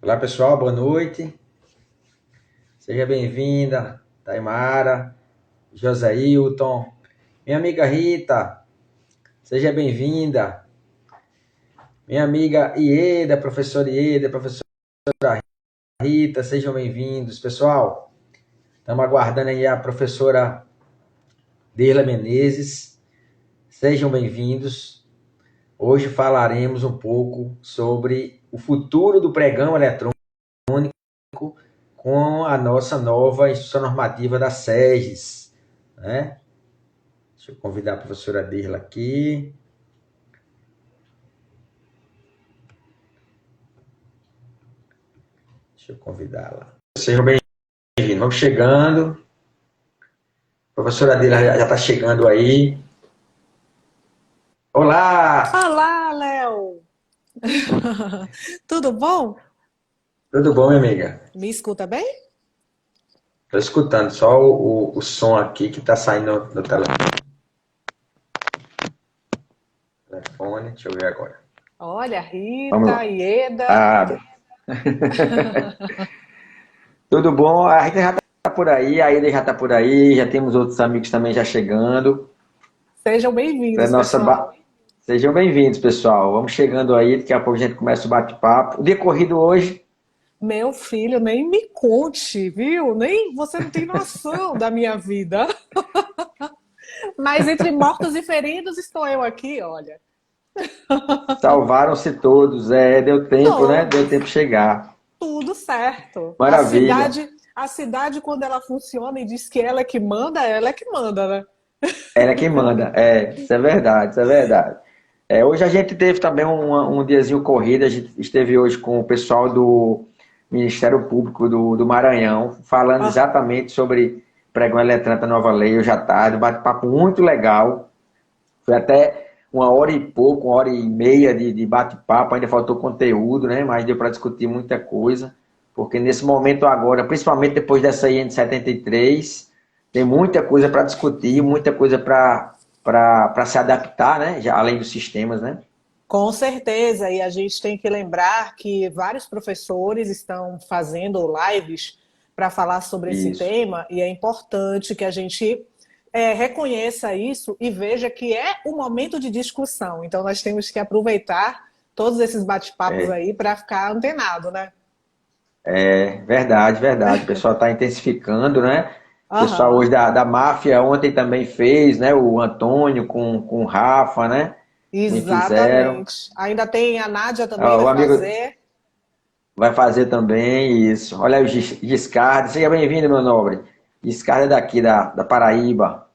Olá pessoal, boa noite. Seja bem-vinda, Taimara, Josailton, minha amiga Rita, seja bem-vinda. Minha amiga Ieda, professora Rita, sejam bem-vindos. Pessoal, estamos aguardando aí a professora Dirla Menezes. Sejam bem-vindos. Hoje falaremos um pouco sobre o futuro do pregão eletrônico com a nossa nova instituição normativa da SEGES, né? Deixa eu convidar a professora Dirla aqui. Deixa eu convidá-la. Sejam bem-vindos. Vamos chegando. A professora Dirla já está chegando aí. Olá! Olá, Léo! Tudo bom? Tudo bom, minha amiga? Me escuta bem? Estou escutando só o som aqui que está saindo no telefone. Deixa eu ver agora. Olha, Vamos Rita, lá. Ieda. Tudo bom? A Rita já está por aí, a Ida já está por aí, já temos outros amigos também já chegando. Sejam bem-vindos, pessoal. Sejam bem-vindos, pessoal. Vamos chegando aí, daqui a pouco a gente começa o bate-papo. O decorrido hoje. Meu filho, nem me conte, viu? Nem você não tem noção da minha vida. Mas entre mortos e feridos estou eu aqui, olha. Salvaram-se todos. Deu tempo, né? Deu tempo de chegar. Tudo certo. Maravilha. A cidade, quando ela funciona e diz que ela é que manda, ela é que manda, né? Ela é quem manda. Isso é verdade, isso é verdade. Hoje a gente teve também um diazinho corrido. A gente esteve hoje com o pessoal do Ministério Público do Maranhão, falando exatamente sobre pregão eletrônico da nova lei, hoje à tarde. Um bate-papo muito legal. Foi até 1 hora e pouco, 1 hora e meia de bate-papo. Ainda faltou conteúdo, né? Mas deu para discutir muita coisa. Porque nesse momento agora, principalmente depois dessa IN 73, tem muita coisa para discutir, muita coisa para se adaptar, né? Já, além dos sistemas, né? Com certeza, e a gente tem que lembrar que vários professores estão fazendo lives para falar sobre esse Isso. tema, e é importante que a gente reconheça isso e veja que é um momento de discussão. Então, nós temos que aproveitar todos esses bate-papos aí para ficar antenado, né? Verdade, verdade. O pessoal está intensificando, né? O pessoal hoje Aham. da máfia ontem também fez, né? O Antônio com o Rafa, né? Me fizeram. Exatamente. Ainda tem a Nádia também, Ah, vai o amigo fazer. vai fazer também isso. Olha aí o Giscardo. Seja bem-vindo, meu nobre. Giscardo é daqui, da Paraíba.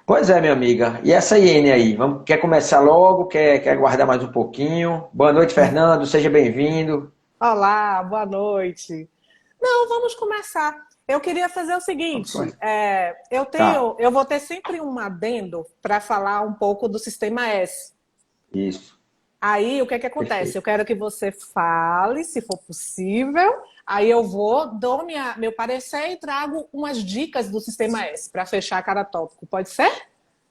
Pois é, minha amiga. E essa Iene aí? Quer começar logo? Quer aguardar mais um pouquinho? Boa noite, Fernando. Seja bem-vindo. Olá, boa noite. Não, vamos começar. Eu queria fazer o Vamos seguinte: começar. Tá, eu vou ter sempre um adendo para falar um pouco do sistema S. isso. Aí, o que é que acontece? Perfeito. Eu quero que você fale, se for possível. Aí eu dou meu parecer e trago umas dicas do sistema S para fechar cada tópico. Pode ser?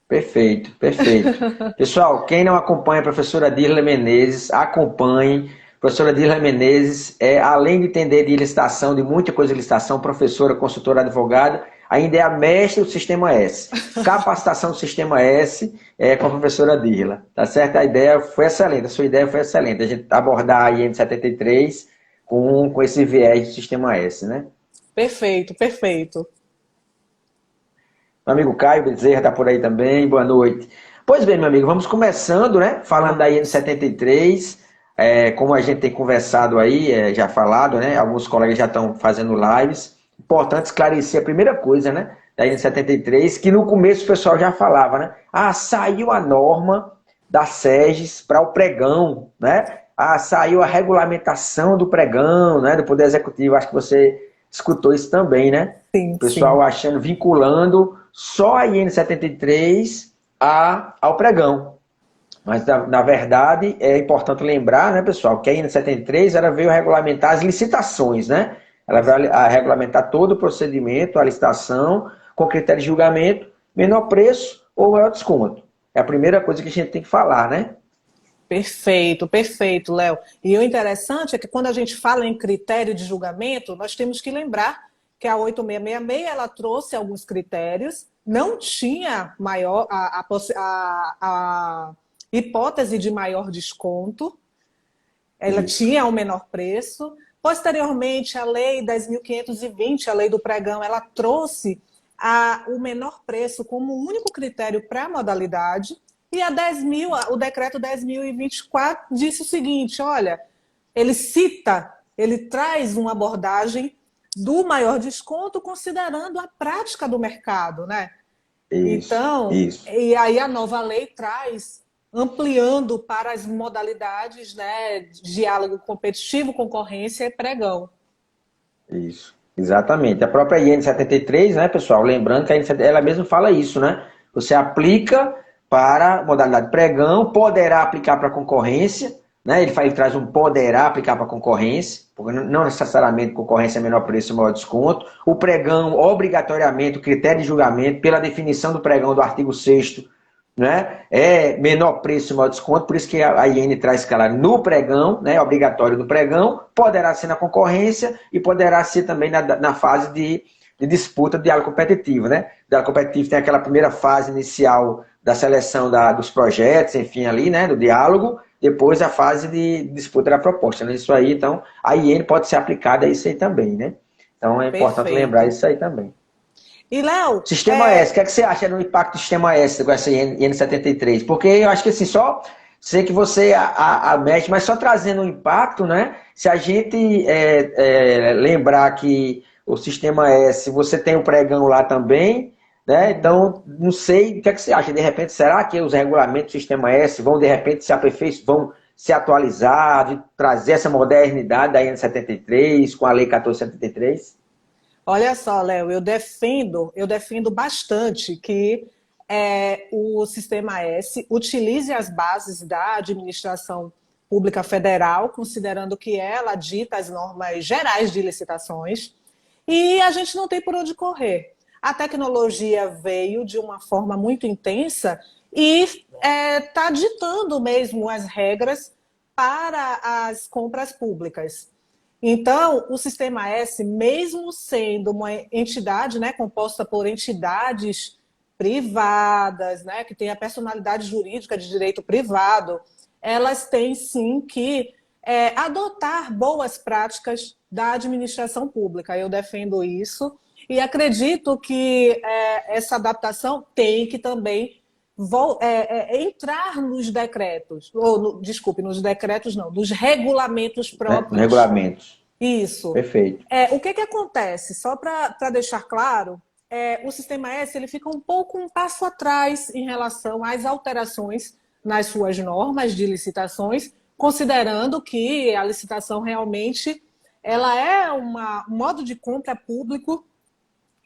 Perfeito, perfeito. Pessoal, quem não acompanha a professora Dirla Menezes, acompanhe. A professora Dirla Menezes, além de entender de licitação, de muita coisa de licitação, professora, consultora, advogada, ainda é a mestre do Sistema S. Capacitação do Sistema S com a professora Dirla. Tá certo? A ideia foi excelente, a sua ideia foi excelente. A gente abordar a IN 73 com esse viés do Sistema S, né? Perfeito, perfeito. Meu amigo Caio Bezerra está por aí também, boa noite. Pois bem, meu amigo, vamos começando, né? Falando da IN Vamos. 73, como a gente tem conversado aí, já falado, né? Alguns colegas já estão fazendo lives. Importante esclarecer a primeira coisa, né? Da IN 73, que no começo o pessoal já falava, né? Ah, saiu a norma da SEGES para o pregão, né? Ah, saiu a regulamentação do pregão, né? Do Poder Executivo, acho que você escutou isso também, né? Sim, O pessoal sim. achando, vinculando só a IN 73 ao pregão. Mas, na verdade, é importante lembrar, né, pessoal, que a IN 73 ela veio regulamentar as licitações, né? Ela veio a regulamentar todo o procedimento, a licitação, com critério de julgamento, menor preço ou maior desconto. É a primeira coisa que a gente tem que falar, né? Perfeito, perfeito, Léo. E o interessante é que quando a gente fala em critério de julgamento, nós temos que lembrar que a 8666 ela trouxe alguns critérios, não tinha maior a hipótese de maior desconto, ela tinha um menor preço. Posteriormente, a Lei 10.520, a Lei do Pregão, ela trouxe o menor preço como único critério para a modalidade. E a 10.000, o decreto 10.024 disse o seguinte, olha, ele traz uma abordagem do maior desconto considerando a prática do mercado, né? Então, e aí a nova lei traz, ampliando para as modalidades, né, diálogo competitivo, concorrência e pregão. Isso, exatamente. A própria IN 73, né, pessoal? Lembrando que ela mesma fala isso, né? Você aplica para modalidade pregão, poderá aplicar para concorrência, né? Ele traz um poderá aplicar para concorrência, porque não necessariamente concorrência é menor preço e maior desconto. O pregão, obrigatoriamente, o critério de julgamento, pela definição do pregão do artigo 6º, né, é menor preço e maior desconto, por isso que a IN traz claro no pregão, né, obrigatório no pregão, poderá ser na concorrência e poderá ser também na fase de disputa de diálogo competitivo. Né? O diálogo competitivo tem aquela primeira fase inicial da seleção dos projetos, enfim, ali, né, do diálogo, depois a fase de disputa da proposta. Né? Isso aí, então, a IN pode ser aplicada a isso aí também. Né? Então é importante lembrar isso aí também. E, Léo... Sistema S, o que, é que você acha do impacto do Sistema S com essa IN73? Porque eu acho que assim, só sei que você mexe, mas só trazendo um impacto, né? Se a gente lembrar que o Sistema S, você tem o pregão lá também, né? Então, não sei, o que, é que você acha? De repente, será que os regulamentos do Sistema S vão, de repente, se aperfeiçoar, vão se atualizar, trazer essa modernidade da IN73 com a Lei 1473? Olha só, Léo, eu defendo bastante que o Sistema S utilize as bases da administração pública federal, considerando que ela dita as normas gerais de licitações, e a gente não tem por onde correr. A tecnologia veio de uma forma muito intensa e está ditando mesmo as regras para as compras públicas. Então, o Sistema S, mesmo sendo uma entidade, né, composta por entidades privadas, né, que tem a personalidade jurídica de direito privado, elas têm sim que adotar boas práticas da administração pública. Eu defendo isso e acredito que essa adaptação tem que também entrar nos decretos, nos decretos não, nos regulamentos próprios. Regulamentos. Isso. Perfeito. O que acontece? Só para deixar claro, o Sistema S ele fica um passo atrás em relação às alterações nas suas normas de licitações, considerando que a licitação realmente ela é um modo de compra público.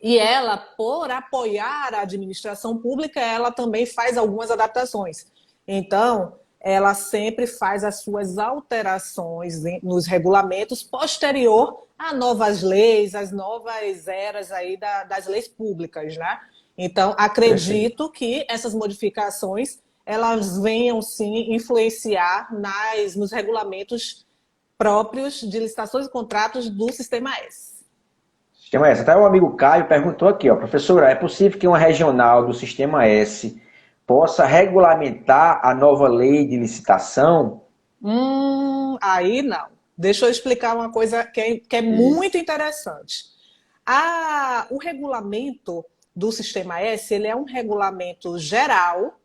E ela, por apoiar a administração pública, ela também faz algumas adaptações. Então, ela sempre faz as suas alterações nos regulamentos posterior a novas leis, as novas eras aí das leis públicas, né? Então, acredito que essas modificações elas venham, sim, influenciar nos regulamentos próprios de licitações e contratos do Sistema S. Sistema S. Até o amigo Caio perguntou aqui, ó, professora, é possível que uma regional do Sistema S possa regulamentar a nova lei de licitação? Aí não. Deixa eu explicar uma coisa que é muito interessante. O regulamento do Sistema S, ele é um regulamento geral,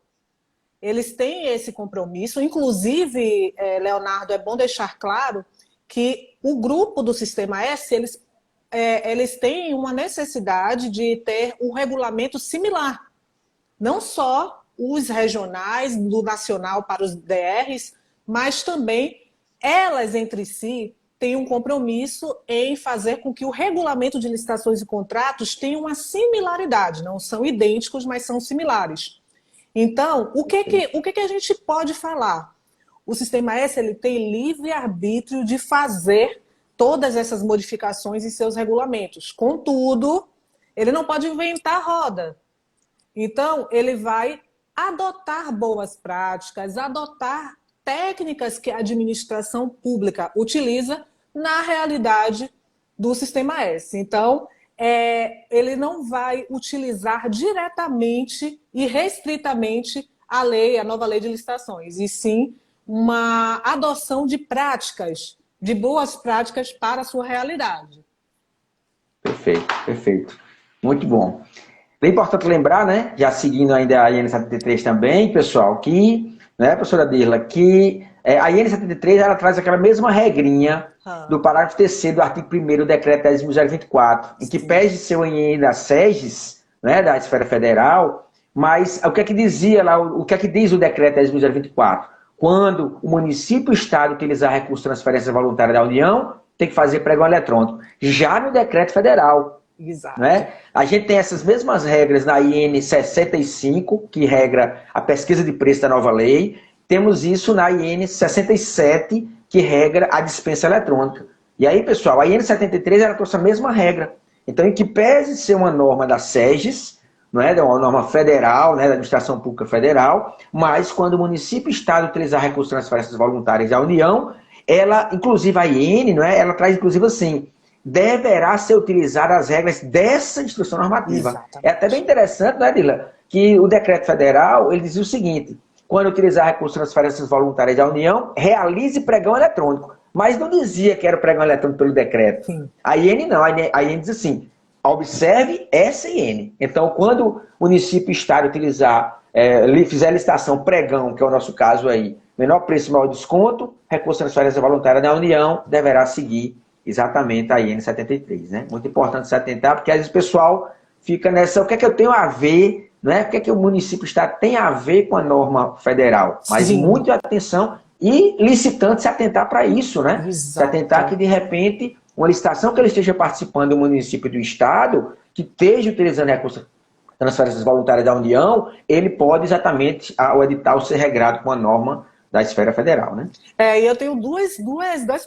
eles têm esse compromisso, inclusive, Leonardo, é bom deixar claro que o grupo do Sistema S, eles têm uma necessidade de ter um regulamento similar. Não só os regionais, do nacional para os DRs, mas também elas entre si têm um compromisso em fazer com que o regulamento de licitações e contratos tenha uma similaridade. Não são idênticos, mas são similares. Então, o que a gente pode falar? O Sistema S ele tem livre-arbítrio de fazer todas essas modificações em seus regulamentos. Contudo, ele não pode inventar roda. Então, ele vai adotar boas práticas, adotar técnicas que a administração pública utiliza na realidade do Sistema S. Então, ele não vai utilizar diretamente e restritamente a nova lei de licitações, e sim uma adoção de práticas, de boas práticas para a sua realidade. Perfeito, perfeito. Muito bom. Bem importante lembrar, né, já seguindo ainda a IN 73 também, pessoal, que, né, professora Dirla, que a IN 73 ela traz aquela mesma regrinha do parágrafo 3º do artigo 1º do decreto 10.024, em que pede ser o IN da SEGES, né, da esfera federal, mas o que é que dizia lá, o que é que diz o decreto 10.024? Quando o município e o estado utilizar recurso de transferência voluntária da União, tem que fazer pregão eletrônico. Já no decreto federal. Exato. Né? A gente tem essas mesmas regras na IN 65, que regra a pesquisa de preço da nova lei. Temos isso na IN 67, que regra a dispensa eletrônica. E aí, pessoal, a IN 73 ela trouxe a mesma regra. Então, em que pese ser uma norma da SEGES, não é? Uma norma federal, né, da Administração Pública Federal, mas quando o município e o estado utilizar recursos de transferências voluntárias da União, ela, inclusive a IN, não é? Ela traz inclusive assim, deverá ser utilizada as regras dessa instrução normativa. Exatamente. É até bem interessante, né, Dila, que o decreto federal, ele dizia o seguinte, quando utilizar recursos de transferências voluntárias da União, realize pregão eletrônico. Mas não dizia que era o pregão eletrônico pelo decreto. Sim. A IN não, a IN diz assim, observe essa IN. Então, quando o município e o estado utilizar, fizer licitação pregão, que é o nosso caso aí, menor preço, maior desconto, recurso de transferência voluntária da União, deverá seguir exatamente a IN 73, né? Muito importante se atentar, porque às vezes o pessoal fica nessa, o que é que eu tenho a ver, né? O que é que o município estado tem a ver com a norma federal? Mas Sim. muita atenção e licitante se atentar para isso, né? Exato. Se atentar que de repente uma licitação que ele esteja participando do município e do estado, que esteja utilizando recursos transferências voluntárias da União, ele pode exatamente, o edital ser regrado com a norma da esfera federal, né? E eu tenho dois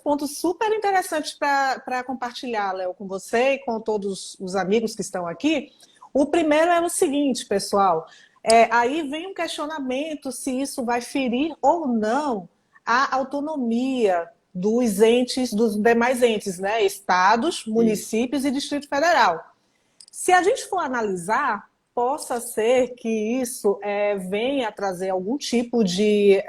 pontos super interessantes para compartilhar, Léo, com você e com todos os amigos que estão aqui. O primeiro é o seguinte, pessoal, aí vem um questionamento se isso vai ferir ou não a autonomia dos demais entes, né? Estados, municípios e Distrito Federal. Se a gente for analisar, possa ser que isso venha a trazer algum tipo de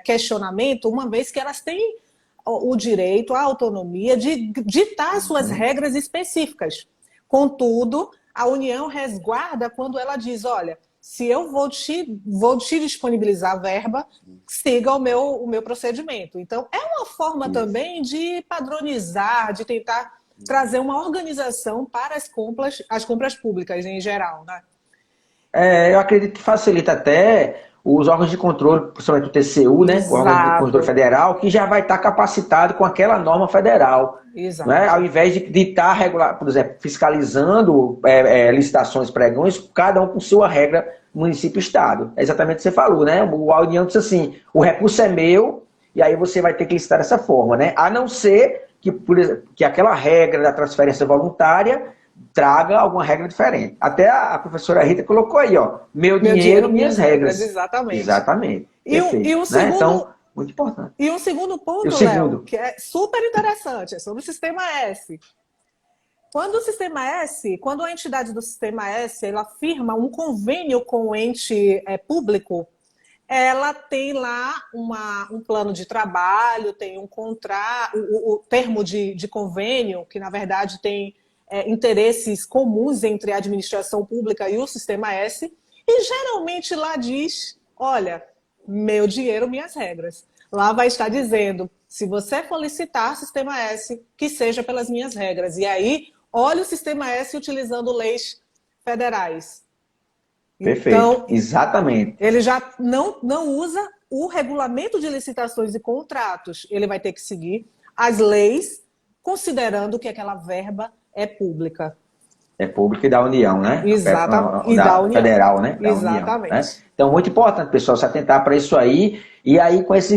questionamento, uma vez que elas têm o direito, a autonomia de ditar suas regras específicas. Contudo, a União resguarda quando ela diz, olha, se eu vou te disponibilizar a verba, siga o meu procedimento. Então, é uma forma também de padronizar, de tentar trazer uma organização para as compras públicas em geral, né? Eu acredito que facilita até os órgãos de controle, principalmente o TCU, né? O órgão de controle federal, que já vai estar capacitado com aquela norma federal. Exato. Né? Ao invés de estar regular, por exemplo, fiscalizando licitações, pregões, cada um com sua regra, município e estado. É exatamente o que você falou, né? A União diz assim, o recurso é meu, e aí você vai ter que licitar dessa forma, né? A não ser que, por exemplo, que aquela regra da transferência voluntária traga alguma regra diferente. Até a professora Rita colocou aí, ó, meu dinheiro, minhas regras. Exatamente. Exatamente. E o segundo, né? Então, muito importante. E um segundo ponto, Léo, que é super interessante, é sobre o Sistema S. Quando a entidade do Sistema S ela firma um convênio com o ente público, ela tem lá um plano de trabalho, tem um contrato, o termo de convênio, que na verdade tem interesses comuns entre a administração pública e o Sistema S, e geralmente lá diz, olha, meu dinheiro, minhas regras. Lá vai estar dizendo, se você for licitar Sistema S, que seja pelas minhas regras. E aí, olha o Sistema S utilizando leis federais. Perfeito, então, exatamente. Ele já não usa o regulamento de licitações e contratos. Ele vai ter que seguir as leis, considerando que aquela verba é pública. É pública e da União, né? Exatamente. E da União. Federal, né? Da Exatamente. União, né? Então, muito importante, pessoal, se atentar para isso aí. E aí, com esse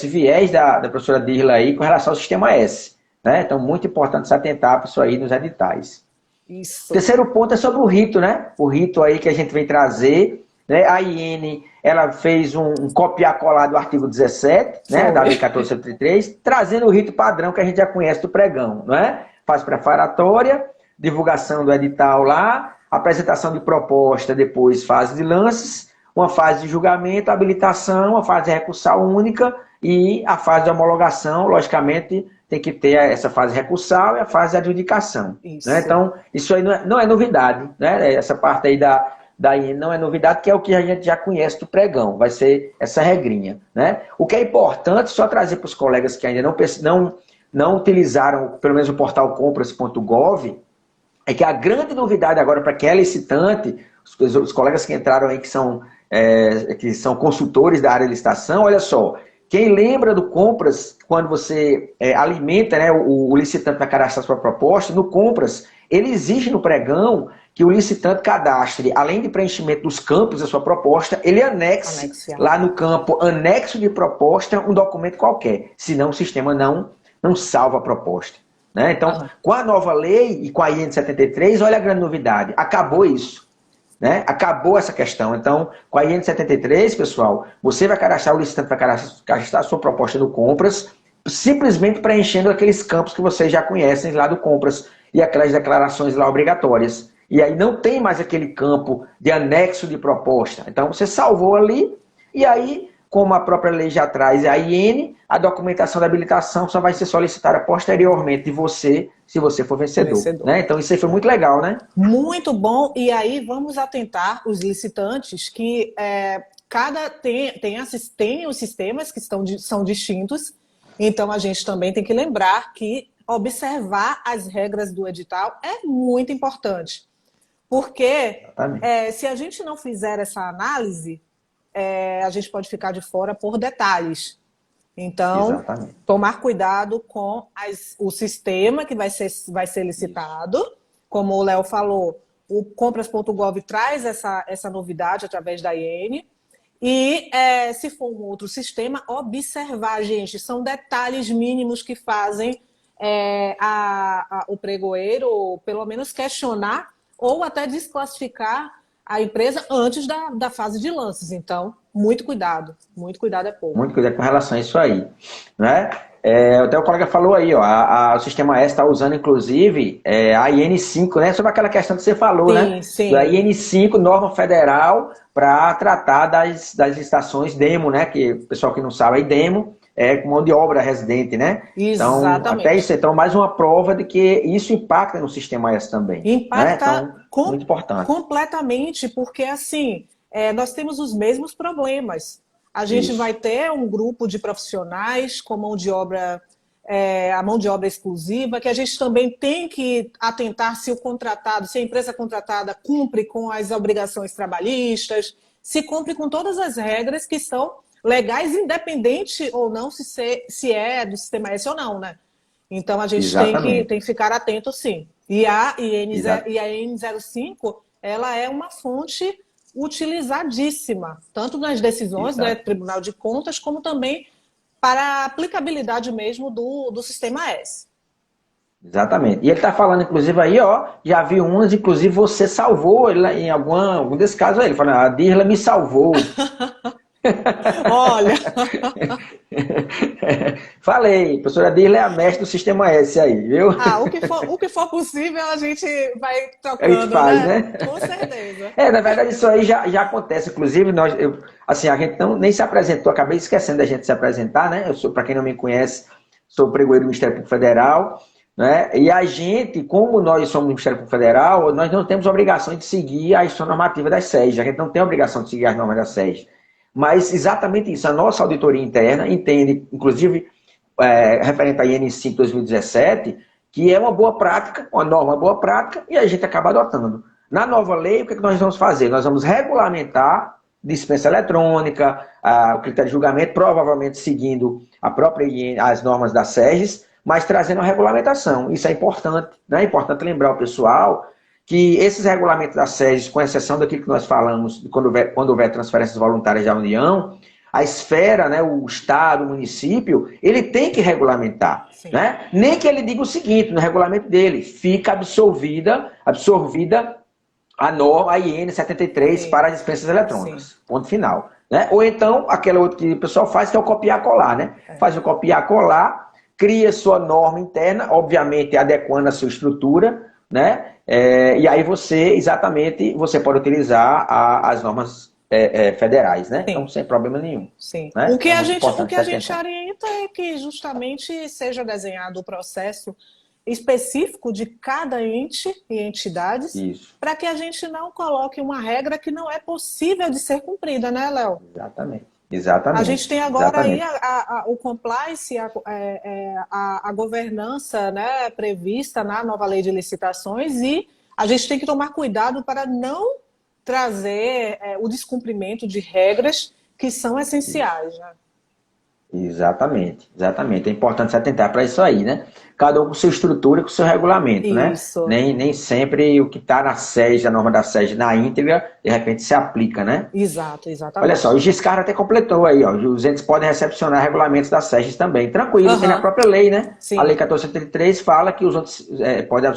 viés da professora Dirla aí, com relação ao Sistema S. Né? Então, muito importante se atentar para isso aí nos editais. Isso. O terceiro ponto é sobre o rito, né? O rito aí que a gente vem trazer, né? A IN, ela fez um copiar-colar do artigo 17, né, da Lei 1473, trazendo o rito padrão que a gente já conhece do pregão, não é? Fase preparatória, divulgação do edital lá, apresentação de proposta, depois fase de lances, uma fase de julgamento, habilitação, uma fase recursal única e a fase de homologação, logicamente, tem que ter essa fase recursal e a fase de adjudicação. Né? Então, isso aí não é novidade, né? Essa parte aí da IN não é novidade, que é o que a gente já conhece do pregão, vai ser essa regrinha. Né? O que é importante, só trazer para os colegas que ainda não utilizaram, pelo menos o portal compras.gov, é que a grande novidade agora para quem é licitante, os colegas que entraram aí que são consultores da área de licitação, olha só, quem lembra do Compras, quando você alimenta, né, o licitante para cadastrar sua proposta, no Compras, ele exige no pregão que o licitante cadastre, além de preenchimento dos campos da sua proposta, ele anexe lá no campo anexo de proposta um documento qualquer, senão o sistema não salva a proposta. Né? Então, com a nova lei e com a IN 73, olha a grande novidade, acabou isso. Né? Acabou essa questão. Então, com a IN 73, pessoal, você vai cadastrar o licitante para cadastrar a sua proposta no Compras, simplesmente preenchendo aqueles campos que vocês já conhecem lá do Compras e aquelas declarações lá obrigatórias. E aí não tem mais aquele campo de anexo de proposta. Então, você salvou ali e aí, como a própria lei já traz a IN, a documentação da habilitação só vai ser solicitada posteriormente de você, se você for vencedor. Né? Então isso aí foi muito legal, né? Muito bom. E aí vamos atentar os licitantes que tem os sistemas que são distintos. Então a gente também tem que lembrar que observar as regras do edital é muito importante. Porque se a gente não fizer essa análise, a gente pode ficar de fora por detalhes. Então, tomar cuidado com o sistema que vai ser licitado. Como o Léo falou, o compras.gov traz essa novidade através da IN. E se for um outro sistema, observar, gente. São detalhes mínimos que fazem o pregoeiro, pelo menos, questionar ou até desclassificar a empresa antes da fase de lances. Então, muito cuidado é pouco. Muito cuidado com relação a isso aí. Né? Até o colega falou aí, ó, o Sistema S está usando, inclusive, a IN5, né? Sobre aquela questão que você falou, né? Sim. A IN5, norma federal, para tratar das licitações demo, né? Que o pessoal que não sabe, aí demo com mão de obra residente, né? Exatamente. Então, até isso, então, mais uma prova de que isso impacta no Sistema S também. Impacta, né? Então, muito importante. Completamente, porque assim, nós temos os mesmos problemas. A gente vai ter um grupo de profissionais com mão de obra, a mão de obra exclusiva, que a gente também tem que atentar se a empresa contratada cumpre com as obrigações trabalhistas, se cumpre com todas as regras que são legais, independente ou não se é do Sistema S ou não, né? Então a gente tem que ficar atento, sim. E a IN05, ela é uma fonte utilizadíssima, tanto nas decisões do Tribunal de Contas, como também para a aplicabilidade mesmo do Sistema S. Exatamente. E ele está falando, inclusive, aí, ó, já vi umas, inclusive você salvou ele em algum desses casos aí. Ele falou, a Dirla me salvou. Olha! Falei, a professora Dirla é a mestre do Sistema S aí, viu? O que for possível a gente vai trocando, a gente faz, né? Com certeza. Na verdade isso aí já acontece, inclusive, a gente nem se apresentou, acabei esquecendo da gente se apresentar, né? Para quem não me conhece, sou pregoeiro do Ministério Público Federal, né? E a gente, como nós somos do Ministério Público Federal, nós não temos obrigação de seguir a instrução normativa das SES, a gente não tem obrigação de seguir as normas das SES. Mas exatamente isso, a nossa auditoria interna entende, inclusive, referente à IN5 2017, que é uma boa prática, uma norma boa prática, e a gente acaba adotando. Na nova lei, o que nós vamos fazer? Nós vamos regulamentar dispensa eletrônica, o critério de julgamento, provavelmente seguindo a própria IN, as normas da SEGES, mas trazendo a regulamentação. Isso é importante, né? É importante lembrar o pessoal que esses regulamentos da SEGES, com exceção daquilo que nós falamos, quando houver transferências voluntárias da União, a esfera, né, o Estado, o município, ele tem que regulamentar. Né? Nem que ele diga o seguinte, no regulamento dele, fica absorvida a norma, a IN 73 Sim. para as dispensas eletrônicas. Sim. Ponto final. Né? Ou então, aquela outra que o pessoal faz, que é o copiar-colar. Né? Faz o copiar-colar, cria sua norma interna, obviamente adequando a sua estrutura, né? E aí você pode utilizar as normas federais, né? Sim. Então, sem problema nenhum. Sim. Né? O que É a muito gente, o importante que a gente orienta é que justamente seja desenhado o processo específico de cada ente e entidades, para que a gente não coloque uma regra que não é possível de ser cumprida, né, Léo? Exatamente. Exatamente. A gente tem agora aí o compliance, a governança, né, prevista na nova lei de licitações, e a gente tem que tomar cuidado para não trazer o descumprimento de regras que são essenciais, né? Exatamente, exatamente. É importante se atentar para isso aí, né? Cada um com sua estrutura e com seu regulamento, Isso. né? Nem sempre o que está na SES, a norma da SES na íntegra, de repente se aplica, né? Exato, exatamente. Olha só, o Giscard até completou aí, ó. Os entes podem recepcionar regulamentos da SES também. Tranquilo, tem na própria lei, né? Sim. A Lei 1473 fala que os outros podem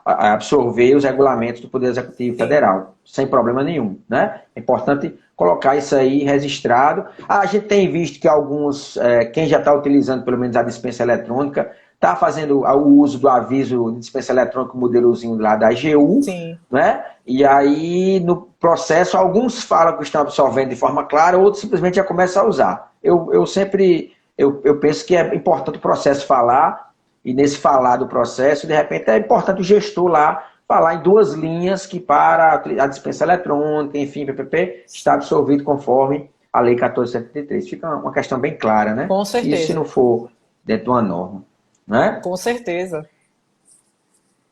absorver os regulamentos do Poder Executivo Federal, sem problema nenhum, né? É importante colocar isso aí registrado. A gente tem visto que alguns, quem já está utilizando pelo menos a dispensa eletrônica, está fazendo o uso do aviso de dispensa eletrônica, o modelozinho lá da AGU, Sim. né? E aí, no processo, alguns falam que estão absorvendo de forma clara, outros simplesmente já começam a usar. Eu penso que é importante o processo falar, e nesse falar do processo, de repente, é importante o gestor lá falar em 2 linhas que para a dispensa eletrônica, enfim, PPP, está absorvido conforme a Lei 1473. Fica uma questão bem clara, né? Com certeza. Isso se não for dentro de uma norma, né? Com certeza.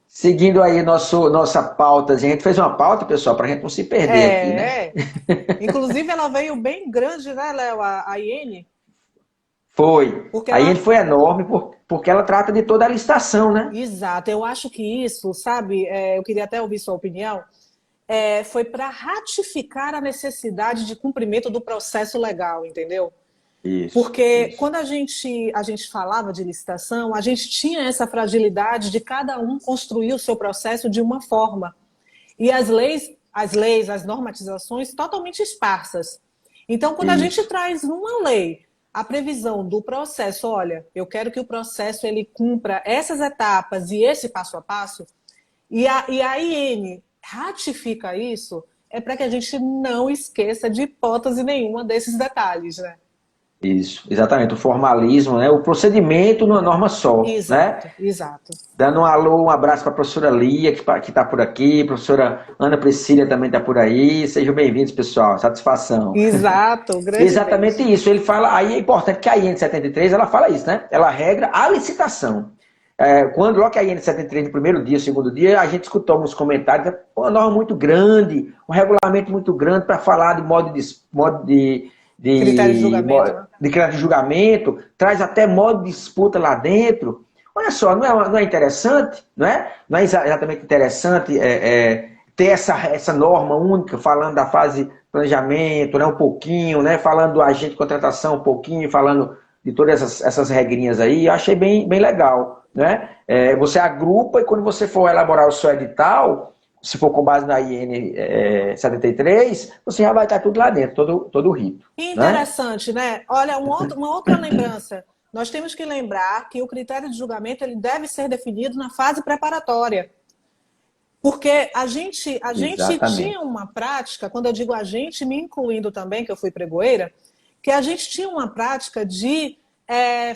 Seguindo aí nossa pauta, a gente fez uma pauta, pessoal, para a gente não se perder aqui, né? Inclusive, ela veio bem grande, né, Léo, a IN? Foi. A IN foi enorme porque ela trata de toda a licitação, né? Exato. Eu acho que isso, sabe, eu queria até ouvir sua opinião, foi para ratificar a necessidade de cumprimento do processo legal, entendeu? Isso, porque quando a gente falava de licitação, a gente tinha essa fragilidade de cada um construir o seu processo de uma forma. E as normatizações totalmente esparsas. Então, quando a gente traz numa lei a previsão do processo, olha, eu quero que o processo ele cumpra essas etapas e esse passo a passo, e a IN ratifica isso, é para que a gente não esqueça de hipótese nenhuma desses detalhes, né? Isso, exatamente, o formalismo, né? O procedimento numa norma só, exato, né? Exato. Dando um alô, um abraço para a professora Lia, que está por aqui, a professora Ana Priscila também está por aí, sejam bem-vindos, pessoal, satisfação. Exato, grande exatamente beijo. Isso, ele fala, aí é importante que a IN 73, ela fala isso, né? Ela regra a licitação. Quando logo que a IN 73, no primeiro dia, segundo dia, a gente escutou alguns comentários, uma norma muito grande, um regulamento muito grande para falar de modo de critério de julgamento, né? De critério de julgamento, traz até modo de disputa lá dentro. Olha só, não é interessante, não é? Não é exatamente interessante ter essa norma única, falando da fase de planejamento, né, um pouquinho, né, falando do agente de contratação um pouquinho, falando de todas essas regrinhas aí, eu achei bem legal, né? Você agrupa e quando você for elaborar o seu edital, se for com base na IN 73, você já vai estar tudo lá dentro, todo o rito. Interessante, né? Olha, uma outra lembrança. Nós temos que lembrar que o critério de julgamento ele deve ser definido na fase preparatória. Porque a gente tinha uma prática, quando eu digo a gente, me incluindo também, que eu fui pregoeira, que a gente tinha uma prática de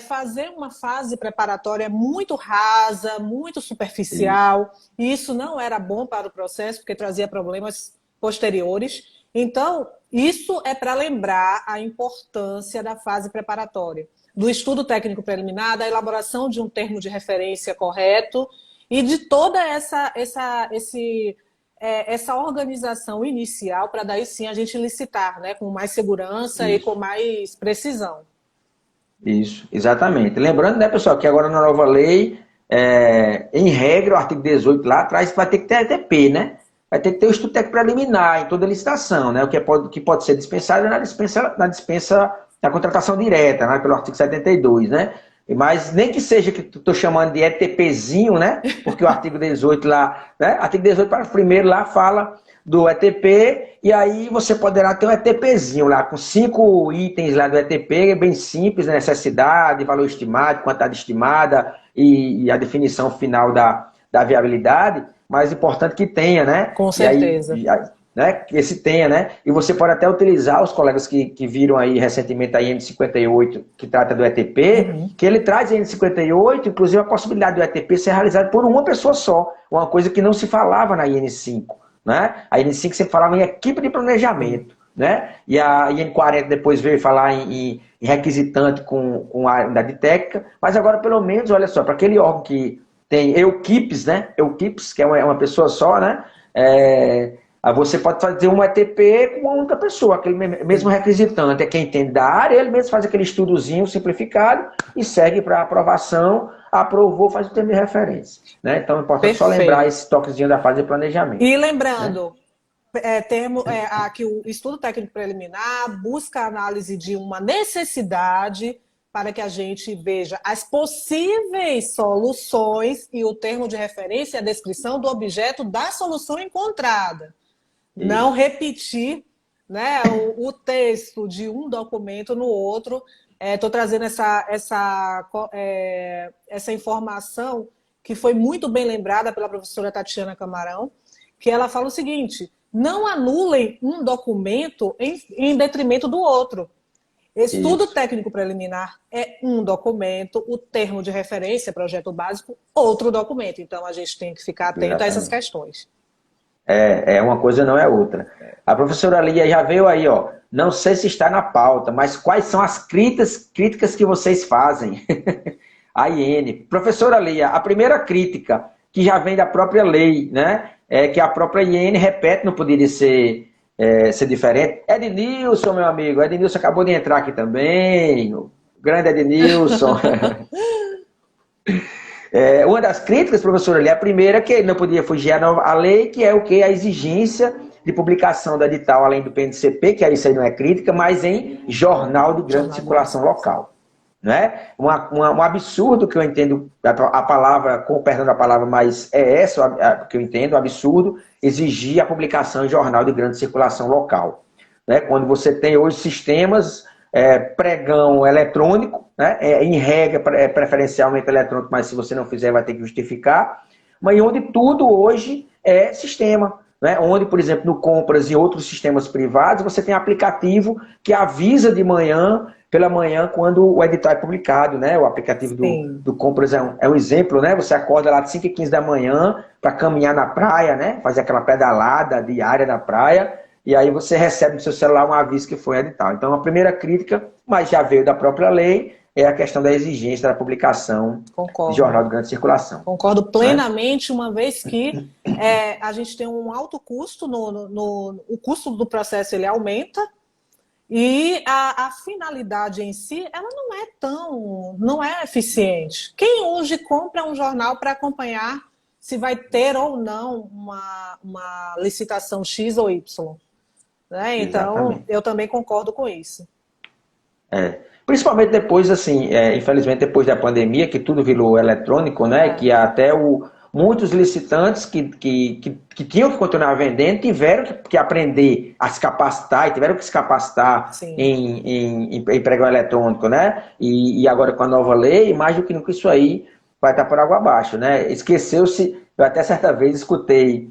fazer uma fase preparatória muito rasa, muito superficial, e isso não era bom para o processo, porque trazia problemas posteriores. Então, isso é para lembrar a importância da fase preparatória, do estudo técnico preliminar, da elaboração de um termo de referência correto e de toda essa organização inicial para daí sim a gente licitar, né, com mais segurança e com mais precisão. Isso, exatamente. Lembrando, né, pessoal, que agora na nova lei, em regra, o artigo 18 lá atrás vai ter que ter ATP, né? Vai ter que ter o estudo técnico preliminar em toda a licitação, né? O que pode ser dispensado na dispensa da contratação direta, né? Pelo artigo 72, né? Mas nem que seja que estou chamando de ETPzinho, né? Porque o artigo 18 lá, né? Artigo 18 para o primeiro lá fala do ETP, e aí você poderá ter um ETPzinho lá, com 5 itens lá do ETP, bem simples, né? Necessidade, valor estimado, quantidade estimada e a definição final da viabilidade, mas importante que tenha, né? Com certeza. E aí, né, que esse tenha, né? E você pode até utilizar os colegas que viram aí recentemente a IN58, que trata do ETP, que ele traz a IN58, inclusive a possibilidade do ETP ser realizado por uma pessoa só, uma coisa que não se falava na IN5, né? A IN5 sempre falava em equipe de planejamento, né? E a IN40 depois veio falar em requisitante com a unidade técnica, mas agora pelo menos, olha só, para aquele órgão que tem equipes, né? Equipes, que é uma pessoa só, né? Você pode fazer um ETP com uma única pessoa, aquele mesmo requisitante, é quem entende da área, ele mesmo faz aquele estudozinho simplificado e segue para aprovação, aprovou, faz o termo de referência. Né? Então é importante só lembrar esse toquezinho da fase de planejamento. E lembrando, né? Que o estudo técnico preliminar busca a análise de uma necessidade para que a gente veja as possíveis soluções e o termo de referência é a descrição do objeto da solução encontrada. Não repetir, né, o texto de um documento no outro. Estou trazendo essa informação que foi muito bem lembrada pela professora Tatiana Camarão, que ela fala o seguinte: não anulem um documento em detrimento do outro. Estudo técnico preliminar é um documento, o termo de referência, projeto básico, outro documento. Então, a gente tem que ficar atento a essas questões. Uma coisa não é outra. A professora Lia já veio aí, ó. Não sei se está na pauta, mas quais são as críticas que vocês fazem? A IN. Professora Lia, a primeira crítica, que já vem da própria lei, né? É que a própria IN repete, não poderia ser diferente. Ednilson, meu amigo, Ednilson acabou de entrar aqui também. O grande Ednilson. Uma das críticas, professora Lia, a primeira que ele não podia fugir à lei, que é o que? A exigência de publicação do edital, além do PNCP, que isso aí não é crítica, mas em jornal de grande circulação local. Né? Um absurdo que eu entendo, a palavra, com o perdão da palavra, mas é essa que eu entendo, um absurdo, exigir a publicação em jornal de grande circulação local. Né? Quando você tem hoje sistemas pregão eletrônico, né? Em regra, preferencialmente eletrônico, mas se você não fizer vai ter que justificar, mas onde tudo hoje é sistema. Né? Onde, por exemplo, no Compras e outros sistemas privados, você tem aplicativo que avisa de manhã, pela manhã, quando o edital é publicado. Né? O aplicativo do Compras é um exemplo. Né? Você acorda lá de 5h15 da manhã para caminhar na praia, né? Fazer aquela pedalada diária na praia, e aí você recebe no seu celular um aviso que foi edital. Então, a primeira crítica, mas já veio da própria lei, é a questão da exigência da publicação de jornal de grande circulação. Concordo plenamente, uma vez que a gente tem um alto custo, o custo do processo ele aumenta, e a finalidade em si, ela não é eficiente. Quem hoje compra um jornal para acompanhar se vai ter ou não uma licitação X ou Y? Né? Então, eu também concordo com isso. Principalmente depois, assim, infelizmente depois da pandemia, que tudo virou eletrônico, né? Que até muitos licitantes que tinham que continuar vendendo tiveram que aprender a se capacitar, e tiveram que se capacitar em pregão eletrônico, né? E agora com a nova lei, mais do que nunca isso aí vai estar por água abaixo, né? Esqueceu-se, eu até certa vez escutei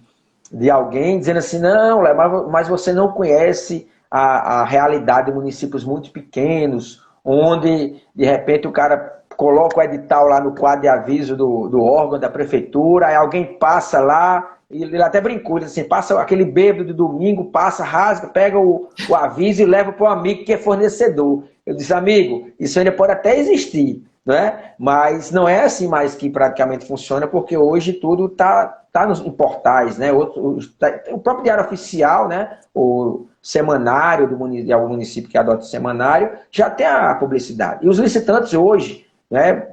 de alguém dizendo assim, não, mas você não conhece a realidade de municípios muito pequenos, onde, de repente, o cara coloca o edital lá no quadro de aviso do órgão, da prefeitura, aí alguém passa lá, e ele até brincou, assim, passa aquele bêbado de domingo, passa, rasga, pega o aviso e leva para o amigo que é fornecedor. Eu disse, amigo, isso ainda pode até existir, né? Mas não é assim mais que praticamente funciona, porque hoje tudo está em portais, né? O próprio Diário Oficial, né? O semanário de algum município que adota o semanário, já tem a publicidade. E os licitantes hoje, né?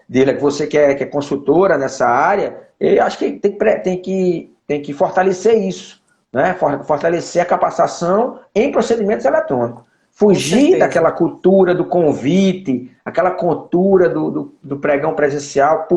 Dile, você que é consultora nessa área, eu acho que tem que fortalecer isso, né? Fortalecer a capacitação em procedimentos eletrônicos. Com Fugir certeza. daquela cultura do convite, aquela cultura do pregão presencial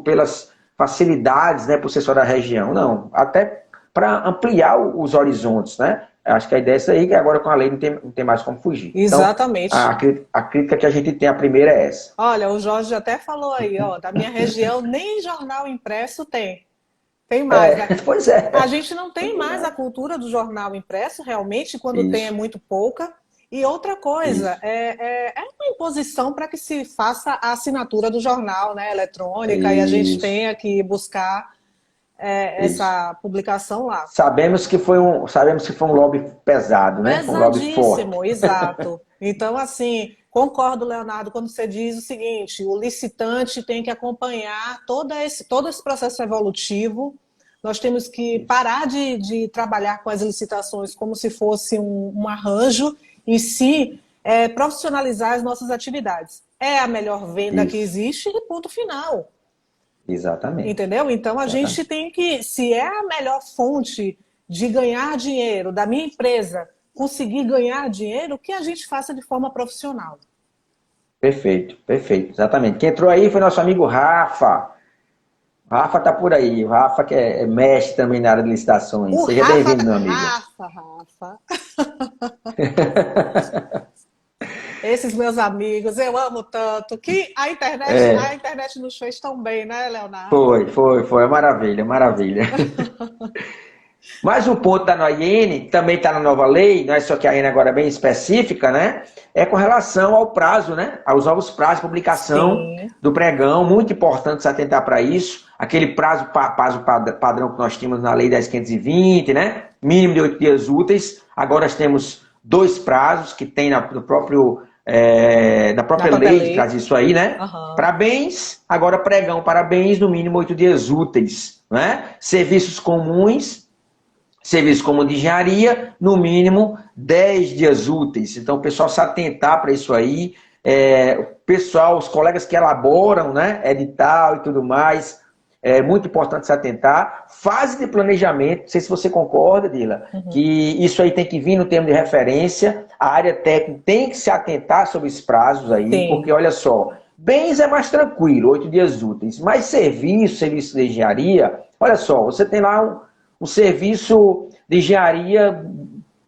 pelas facilidades, né, por ser só da região. Não, até para ampliar os horizontes, né? Acho que a ideia é essa aí, que agora com a lei não tem mais como fugir. Então, Exatamente. a crítica que a gente tem, a primeira é essa. Olha, o Jorge até falou aí, ó, da minha região nem jornal impresso tem. Tem mais. Pois A é. gente não tem mais a cultura do jornal impresso, realmente, quando tem é Isso, muito pouca. E outra coisa, isso, é uma imposição para que se faça a assinatura do jornal, né, eletrônica, e a gente isso, tenha que buscar isso. essa publicação lá. Sabemos que foi um lobby pesado, né? Foi um lobby forte. Pesadíssimo, exato. Então, assim, concordo, Leonardo, quando você diz o seguinte: o licitante tem que acompanhar todo esse processo evolutivo. Nós temos que Isso, parar de trabalhar com as licitações como se fosse um arranjo e se profissionalizar as nossas atividades. É a melhor venda que isso. existe e ponto final. Exatamente. Entendeu? Então a gente Exatamente. tem que, se é a melhor fonte de ganhar dinheiro da minha empresa, conseguir ganhar dinheiro, que a gente faça de forma profissional. Perfeito, perfeito. Exatamente. Quem entrou aí foi nosso amigo Rafa. Rafa tá por aí. O Rafa que é mestre também na área de licitações. O Seja Rafa, bem-vindo, meu amigo. Rafa, esses meus amigos, eu amo tanto que a internet nos fez tão bem, né, Leonardo? Foi. É maravilha, é maravilha. Mais um ponto da Noyene, que também está na nova lei, não é só que a AN agora é bem específica, né? É com relação ao prazo, né? Aos novos prazos de publicação Sim, do pregão, muito importante se atentar para isso. Aquele prazo padrão que nós tínhamos na lei 10.520, né? Mínimo de 8 dias úteis. Agora nós temos dois prazos que tem da na própria própria lei que traz lei. isso aí, né? Uhum. Parabéns, agora pregão, parabéns, no mínimo 8 dias úteis, né? Serviços comuns, serviço como de engenharia, no mínimo 10 dias úteis. Então, o pessoal se atentar para isso aí. O pessoal, os colegas que elaboram, né, edital e tudo mais, é muito importante se atentar. Fase de planejamento, não sei se você concorda, Dila, que Uhum. isso aí tem que vir no termo de referência. A área técnica tem que se atentar sobre os prazos aí, porque Sim, olha só, bens é mais tranquilo, 8 dias úteis, mas serviço de engenharia, olha só, você tem lá um serviço de engenharia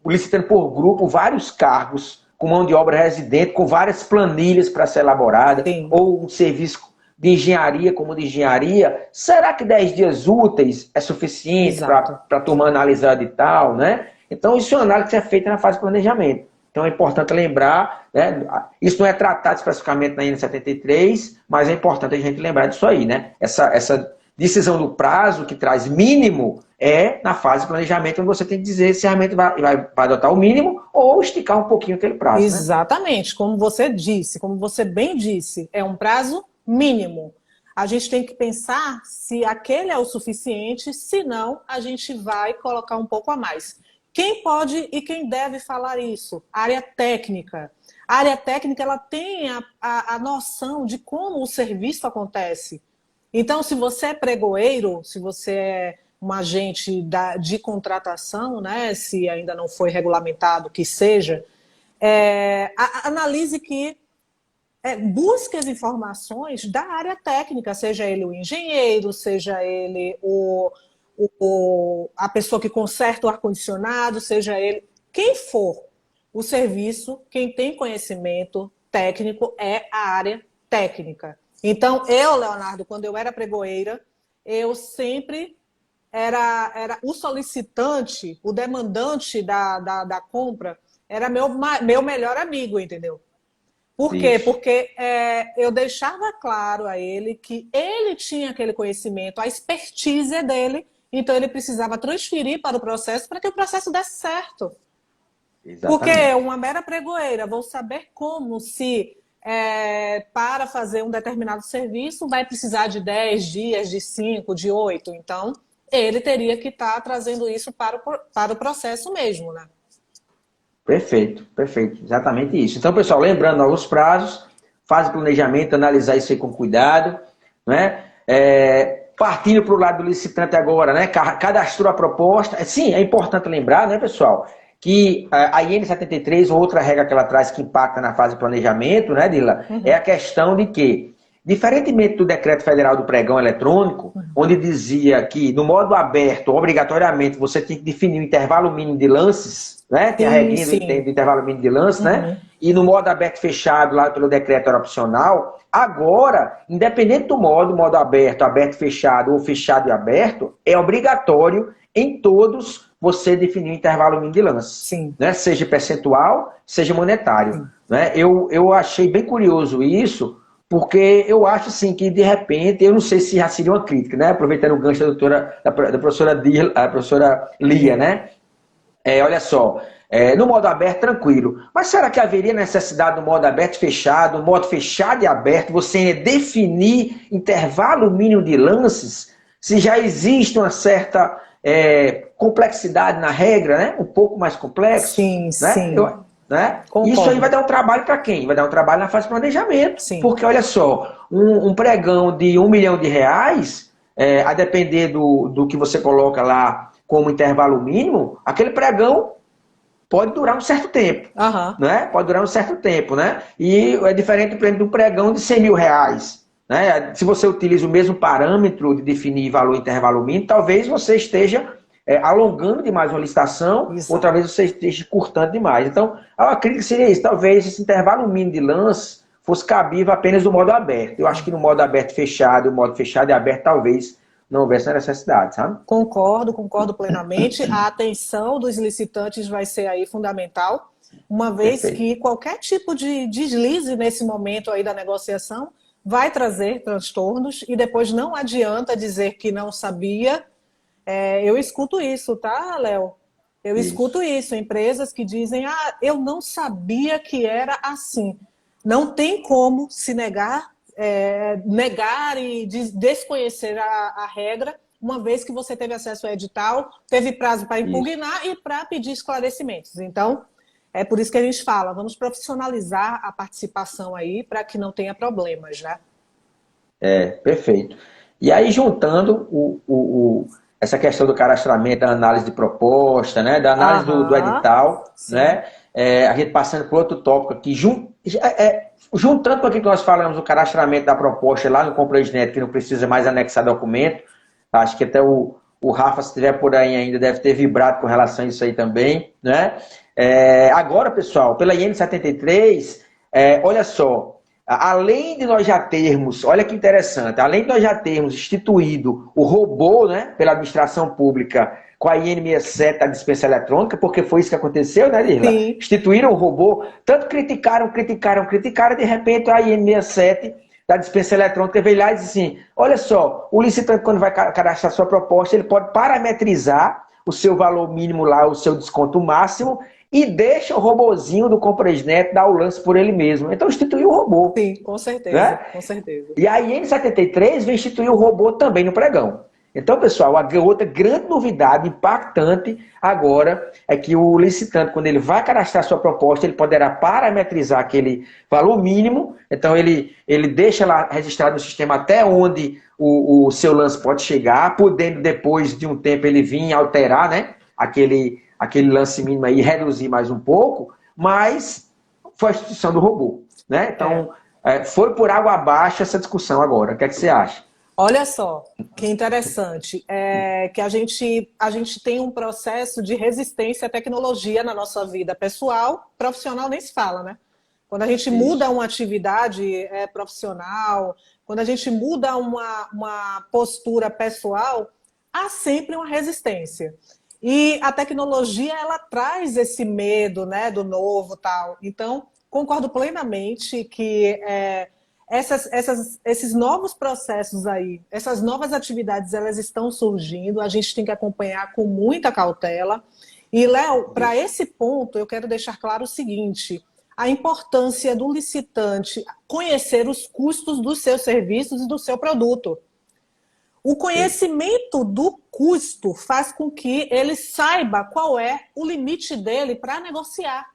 licitando por grupo vários cargos, com mão de obra residente, com várias planilhas para ser elaborada, sim, ou um serviço de engenharia como de engenharia, será que 10 dias úteis é suficiente exato. para a turma analisar e tal, né? Então, isso é uma análise que é feita na fase de planejamento. Então, é importante lembrar, né? Isso não é tratado especificamente na N73, mas é importante a gente lembrar disso aí, né? Essa decisão do prazo que traz mínimo é na fase de planejamento, onde você tem que dizer se realmente vai adotar o mínimo ou esticar um pouquinho aquele prazo, né? Exatamente, como você disse, como você bem disse, é um prazo mínimo. A gente tem que pensar se aquele é o suficiente, se não, a gente vai colocar um pouco a mais. Quem pode e quem deve falar isso? A área técnica. A área técnica ela tem a noção de como o serviço acontece. Então, se você é pregoeiro, se você é um agente de contratação, né, se ainda não foi regulamentado, que seja, analise que busque as informações da área técnica, seja ele o engenheiro, seja ele a pessoa que conserta o ar-condicionado, seja ele quem for o serviço, quem tem conhecimento técnico é a área técnica. Então, eu, Leonardo, quando eu era pregoeira, eu sempre era o solicitante, o demandante da compra, era meu melhor amigo, entendeu? Por quê? Isso. Porque eu deixava claro a ele que ele tinha aquele conhecimento, a expertise é dele, então ele precisava transferir para o processo para que o processo desse certo. Porque Exatamente. uma mera pregoeira, vou saber como se para fazer um determinado serviço vai precisar de 10 dias, de 5, de 8. Então, ele teria que estar trazendo isso para o processo mesmo, né? Perfeito, perfeito. Exatamente isso. Então, pessoal, lembrando os prazos, faz o planejamento, analisar isso aí com cuidado, né? Partindo para o lado do licitante agora, né? Cadastrou a proposta. Sim, é importante lembrar, né, pessoal, que a IN 73, outra regra que ela traz que impacta na fase de planejamento, né, Dila, é a questão de que, diferentemente do decreto federal do pregão eletrônico, onde dizia que no modo aberto, obrigatoriamente, você tinha que definir o intervalo mínimo de lances, né? Tem a regrinha do intervalo mínimo de lances, né? E no modo aberto fechado, lá pelo decreto era opcional. Agora, independente do modo aberto, aberto fechado ou fechado e aberto, é obrigatório em todos você definir o intervalo mínimo de lances. Né? Seja percentual, seja monetário. Né? Eu achei bem curioso isso, porque eu acho assim que, de repente, eu não sei se já seria uma crítica, né? Aproveitando o gancho da professora Lia, né? Olha só, no modo aberto, tranquilo. Mas será que haveria necessidade no modo aberto e fechado, no modo fechado e aberto, você definir intervalo mínimo de lances, se já existe uma certa complexidade na regra, né? Um pouco mais complexo? Sim, né? sim. Né? Isso aí vai dar um trabalho para quem? Vai dar um trabalho na fase de planejamento. Sim. Porque, olha só, um pregão de R$1 milhão, a depender do que você coloca lá como intervalo mínimo, aquele pregão pode durar um certo tempo. Né? Pode durar um certo tempo. Né? E é diferente, por exemplo, do pregão de R$100 mil. Né? Se você utiliza o mesmo parâmetro de definir valor intervalo mínimo, talvez você esteja alongando demais uma licitação, outra vez você esteja curtando demais. Então, a crítica seria isso. Talvez esse intervalo mínimo de lance fosse cabível apenas no modo aberto. Eu acho que no modo aberto fechado, o modo fechado e aberto, talvez não houvesse necessidade, sabe? Concordo plenamente. A atenção dos licitantes vai ser aí fundamental, uma vez que qualquer tipo de deslize nesse momento aí da negociação vai trazer transtornos e depois não adianta dizer que não sabia. Eu escuto isso, tá, Léo? Eu escuto isso, empresas que dizem, eu não sabia que era assim. Não tem como se negar e desconhecer a regra, uma vez que você teve acesso ao edital, teve prazo para impugnar e para pedir esclarecimentos. Então, é por isso que a gente fala, vamos profissionalizar a participação aí para que não tenha problemas, né? Perfeito. E aí, juntando essa questão do cadastramento, da análise de proposta, né, da análise do edital, né, a gente passando por outro tópico aqui, juntando com aquilo que nós falamos do cadastramento da proposta lá no ComplageNet, que não precisa mais anexar documento, acho que até o Rafa, se estiver por aí ainda, deve ter vibrado com relação a isso aí também, né? Agora, pessoal, pela IN 73, olha só, além de nós já termos, olha que interessante, além de nós já termos instituído o robô, né, pela administração pública com a IN 67 da dispensa eletrônica, porque foi isso que aconteceu, né, Lirla? Instituíram o robô, tanto criticaram, de repente a IN 67 da dispensa eletrônica veio lá e disse assim, olha só, o licitante quando vai cadastrar sua proposta, ele pode parametrizar o seu valor mínimo lá, o seu desconto máximo, e deixa o robozinho do ComplageNet dar o lance por ele mesmo. Então instituiu o robô. Sim, com certeza, né? Com certeza. E a IN 73 vem instituir o robô também no pregão. Então, pessoal, a outra grande novidade, impactante agora, é que o licitante, quando ele vai cadastrar sua proposta, ele poderá parametrizar aquele valor mínimo. Então, ele deixa lá registrado no sistema até onde o seu lance pode chegar, podendo depois de um tempo ele vir alterar, né, aquele lance mínimo aí, reduzir mais um pouco, mas foi a instituição do robô. Né? Então, foi por água abaixo essa discussão agora. O que é que você acha? Olha só, que interessante, que a gente tem um processo de resistência à tecnologia na nossa vida pessoal, profissional nem se fala, né? Quando a gente muda uma atividade profissional, quando a gente muda uma postura pessoal, há sempre uma resistência. E a tecnologia, ela traz esse medo, né, do novo, tal. Então, concordo plenamente que esses novos processos aí, essas novas atividades, elas estão surgindo, a gente tem que acompanhar com muita cautela. E, Léo, para esse ponto, eu quero deixar claro o seguinte, a importância do licitante conhecer os custos dos seus serviços e do seu produto. O conhecimento do custo faz com que ele saiba qual é o limite dele para negociar.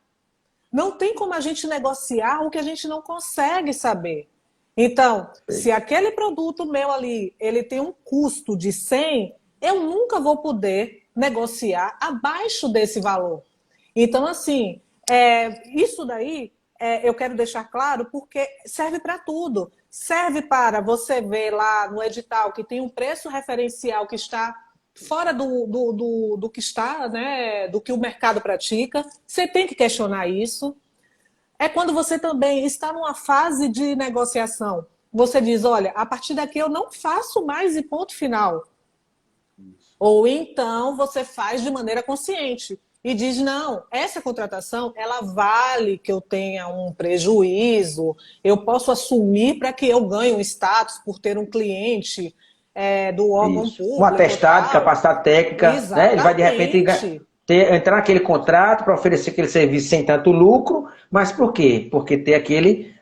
Não tem como a gente negociar o que a gente não consegue saber. Então, se aquele produto meu ali, ele tem um custo de 100, eu nunca vou poder negociar abaixo desse valor. Então, assim, isso daí eu quero deixar claro porque serve para tudo. Serve para você ver lá no edital que tem um preço referencial que está fora do que está, né, do que o mercado pratica. Você tem que questionar isso. É quando você também está numa fase de negociação. Você diz, olha, a partir daqui eu não faço mais e ponto final. Ou então você faz de maneira consciente e diz, não, essa contratação, ela vale que eu tenha um prejuízo, eu posso assumir para que eu ganhe um status por ter um cliente do órgão Isso. público. Um atestado, tal. capacidade técnica, né? Ele vai de repente entrar naquele contrato para oferecer aquele serviço sem tanto lucro, mas por quê? Porque ter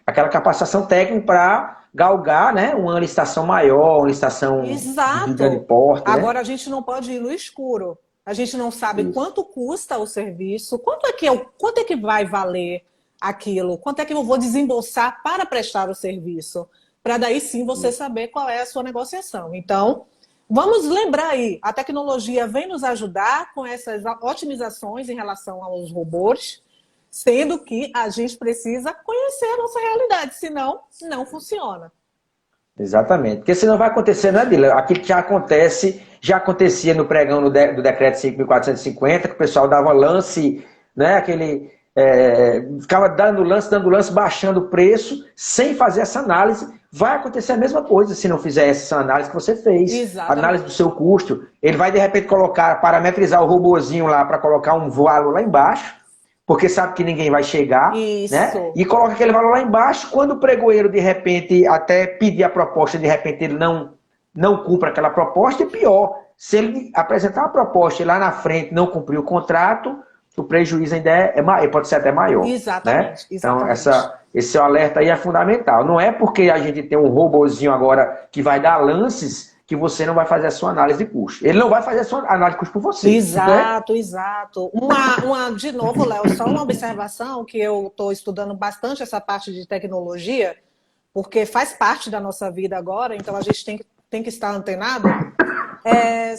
aquela capacitação técnica para galgar, né, uma licitação maior, uma licitação de grande porte. Agora né? a gente não pode ir no escuro. A gente não sabe quanto custa o serviço, quanto é que vai valer aquilo, quanto é que eu vou desembolsar para prestar o serviço, para daí sim você saber qual é a sua negociação. Então, vamos lembrar aí, a tecnologia vem nos ajudar com essas otimizações em relação aos robôs, sendo que a gente precisa conhecer a nossa realidade, senão não funciona. Exatamente. Porque senão vai acontecer, né, Dila? Aquilo que já acontecia no pregão do decreto 5.450, que o pessoal dava lance, né, ficava dando lance, baixando o preço, sem fazer essa análise. Vai acontecer a mesma coisa se não fizer essa análise que você fez. Exatamente. Análise do seu custo. Ele vai, de repente, parametrizar o robozinho lá para colocar um valor lá embaixo, porque sabe que ninguém vai chegar, né? E coloca aquele valor lá embaixo. Quando o pregoeiro, de repente, até pedir a proposta, de repente ele não cumpre aquela proposta, e pior, se ele apresentar uma proposta e lá na frente não cumprir o contrato, o prejuízo ainda pode ser até maior. Exatamente. Né? Exatamente. Então, esse alerta aí é fundamental. Não é porque a gente tem um robozinho agora que vai dar lances que você não vai fazer a sua análise de custo. Ele não vai fazer a sua análise de custo por você. Exato, né? Exato. De novo, Léo, só uma observação, que eu estou estudando bastante essa parte de tecnologia, porque faz parte da nossa vida agora, então a gente tem que estar antenado.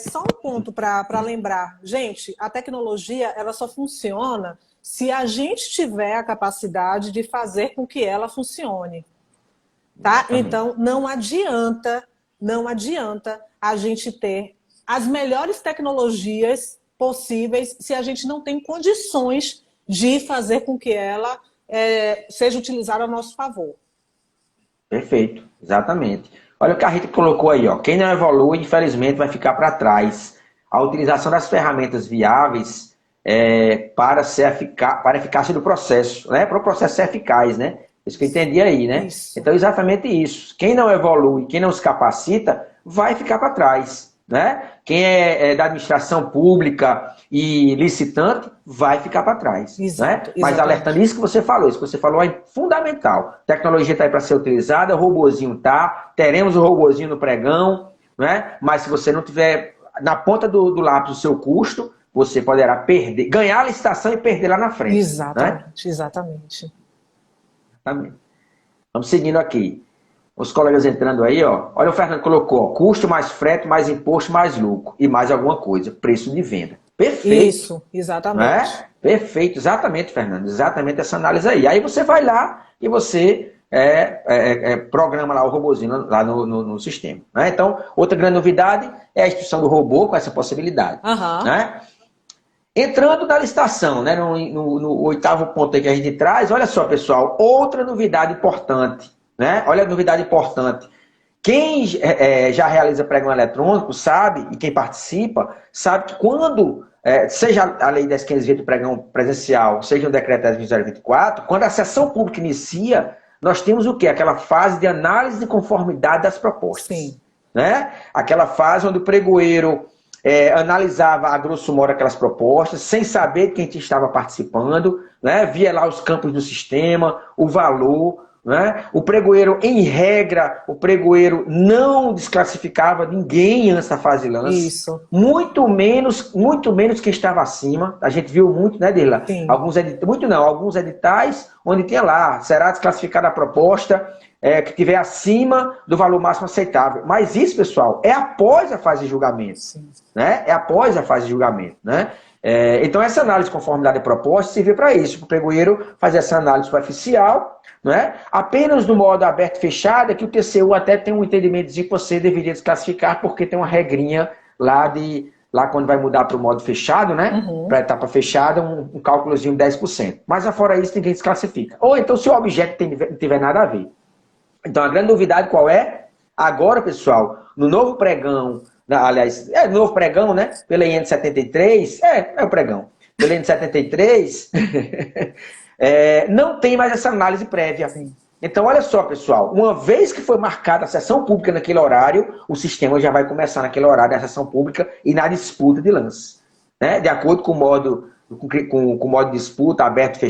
Só um ponto para lembrar. Gente, a tecnologia ela só funciona se a gente tiver a capacidade de fazer com que ela funcione. Tá? Então, não adianta a gente ter as melhores tecnologias possíveis se a gente não tem condições de fazer com que ela seja utilizada a nosso favor. Perfeito, exatamente. Olha o que a Rita colocou aí, ó. Quem não evolui, infelizmente, vai ficar para trás. A utilização das ferramentas viáveis para a eficácia do processo, né? Para o processo ser eficaz, né? Isso que eu entendi aí, né? Isso. Então, exatamente isso. Quem não evolui, quem não se capacita, vai ficar para trás, né? Quem é da administração pública e licitante, vai ficar para trás. Exato, né? Mas alertando isso que você falou é fundamental. A tecnologia está aí para ser utilizada, o robozinho está, teremos o robozinho no pregão, né? Mas se você não tiver na ponta do lápis o seu custo, você poderá ganhar a licitação e perder lá na frente. Exatamente, né? exatamente. Vamos seguindo aqui. Os colegas entrando aí, ó. Olha, o Fernando colocou, ó, custo mais frete, mais imposto, mais lucro. E mais alguma coisa, preço de venda. Perfeito. Isso, exatamente. Né? Perfeito, exatamente, Fernando. Exatamente essa análise aí. Aí você vai lá e você programa lá o robozinho lá no sistema. Né? Então, outra grande novidade é a instrução do robô com essa possibilidade. Né? Entrando na licitação, né? no oitavo ponto aí que a gente traz, olha só, pessoal, outra novidade importante. Né? Olha a novidade importante. Quem já realiza pregão eletrônico sabe, e quem participa, sabe que quando, seja a Lei 10.520 do pregão presencial, seja o Decreto 10.024, quando a sessão pública inicia, nós temos o quê? Aquela fase de análise de conformidade das propostas. Sim. Né? Aquela fase onde o pregoeiro analisava a grosso modo aquelas propostas, sem saber quem estava participando, né? Via lá os campos do sistema, o valor. Né? O pregoeiro, em regra, o pregoeiro não desclassificava ninguém antes da fase de lance. Isso. Muito menos quem estava acima. A gente viu muito, né, Dila? Alguns editais onde tinha lá, será desclassificada a proposta que estiver acima do valor máximo aceitável. Mas isso, pessoal, é após a fase de julgamento. Sim. Né? É após a fase de julgamento. Né? Então, essa análise de conformidade e proposta servia para isso, para o pregoeiro fazer essa análise superficial, não é? Apenas no modo aberto e fechado, é que o TCU até tem um entendimento de que você deveria desclassificar, porque tem uma regrinha lá quando vai mudar para o modo fechado, né? Para a etapa fechada, um cálculozinho de 10%. Mas afora isso, ninguém desclassifica. Ou então, se o objeto não tiver nada a ver. Então, a grande novidade qual é? Agora, pessoal, no novo pregão, aliás, no novo pregão, né? Pela IN 73, é o pregão. Pela IN 73, não tem mais essa análise prévia. Então, olha só, pessoal, uma vez que foi marcada a sessão pública naquele horário, o sistema já vai começar naquele horário da sessão pública e na disputa de lance. Né? De acordo com o modo de disputa, aberto,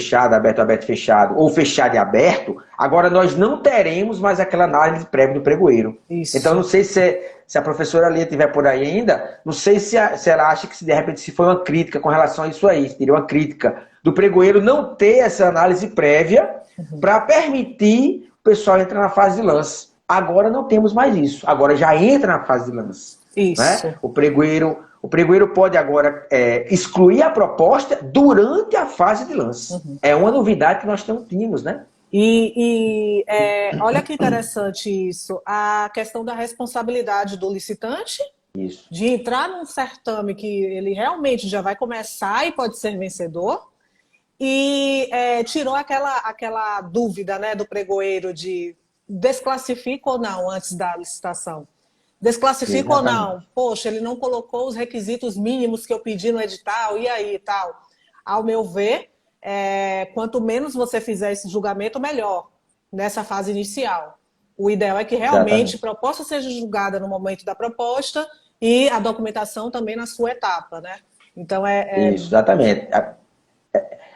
aberto, fechado, ou fechado e aberto, agora nós não teremos mais aquela análise prévia do pregoeiro. Isso. Então, não sei se a professora Lia estiver por aí ainda, não sei se ela acha que de repente se foi uma crítica com relação a isso aí, se teria uma crítica do pregoeiro não ter essa análise prévia para permitir o pessoal entrar na fase de lance. Agora não temos mais isso, agora já entra na fase de lance. Isso. Né? O pregoeiro pode agora excluir a proposta durante a fase de lance. É uma novidade que nós não tínhamos, né? Olha que interessante isso, a questão da responsabilidade do licitante, isso, de entrar num certame que ele realmente já vai começar e pode ser vencedor, e tirou aquela dúvida, né, do pregoeiro de desclassifica ou não antes da licitação. Desclassifica ou não? Poxa, ele não colocou os requisitos mínimos que eu pedi no edital, e aí e tal. Ao meu ver, quanto menos você fizer esse julgamento, melhor, nessa fase inicial. O ideal é que realmente a proposta seja julgada no momento da proposta e a documentação também na sua etapa, né? Então Isso, exatamente.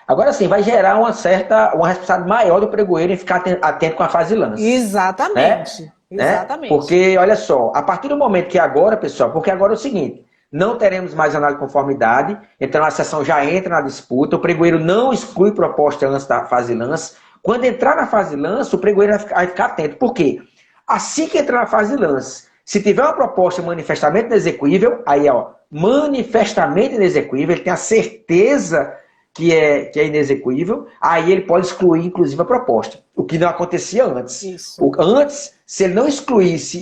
Agora sim, vai gerar uma responsabilidade maior do pregoeiro em ficar atento com a fase de lance. Exatamente. Exatamente. Porque, olha só, a partir do momento que agora, pessoal, porque agora é o seguinte, não teremos mais análise de conformidade, então a sessão já entra na disputa, o pregoeiro não exclui proposta antes da fase de lance. Quando entrar na fase de lance, o pregoeiro vai ficar atento. Por quê? Assim que entrar na fase de lance, se tiver uma proposta manifestamente inexequível, aí, manifestamente inexequível, ele tem a certeza que é inexequível, aí ele pode excluir, inclusive, a proposta. O que não acontecia antes. Isso. Antes, se ele não excluísse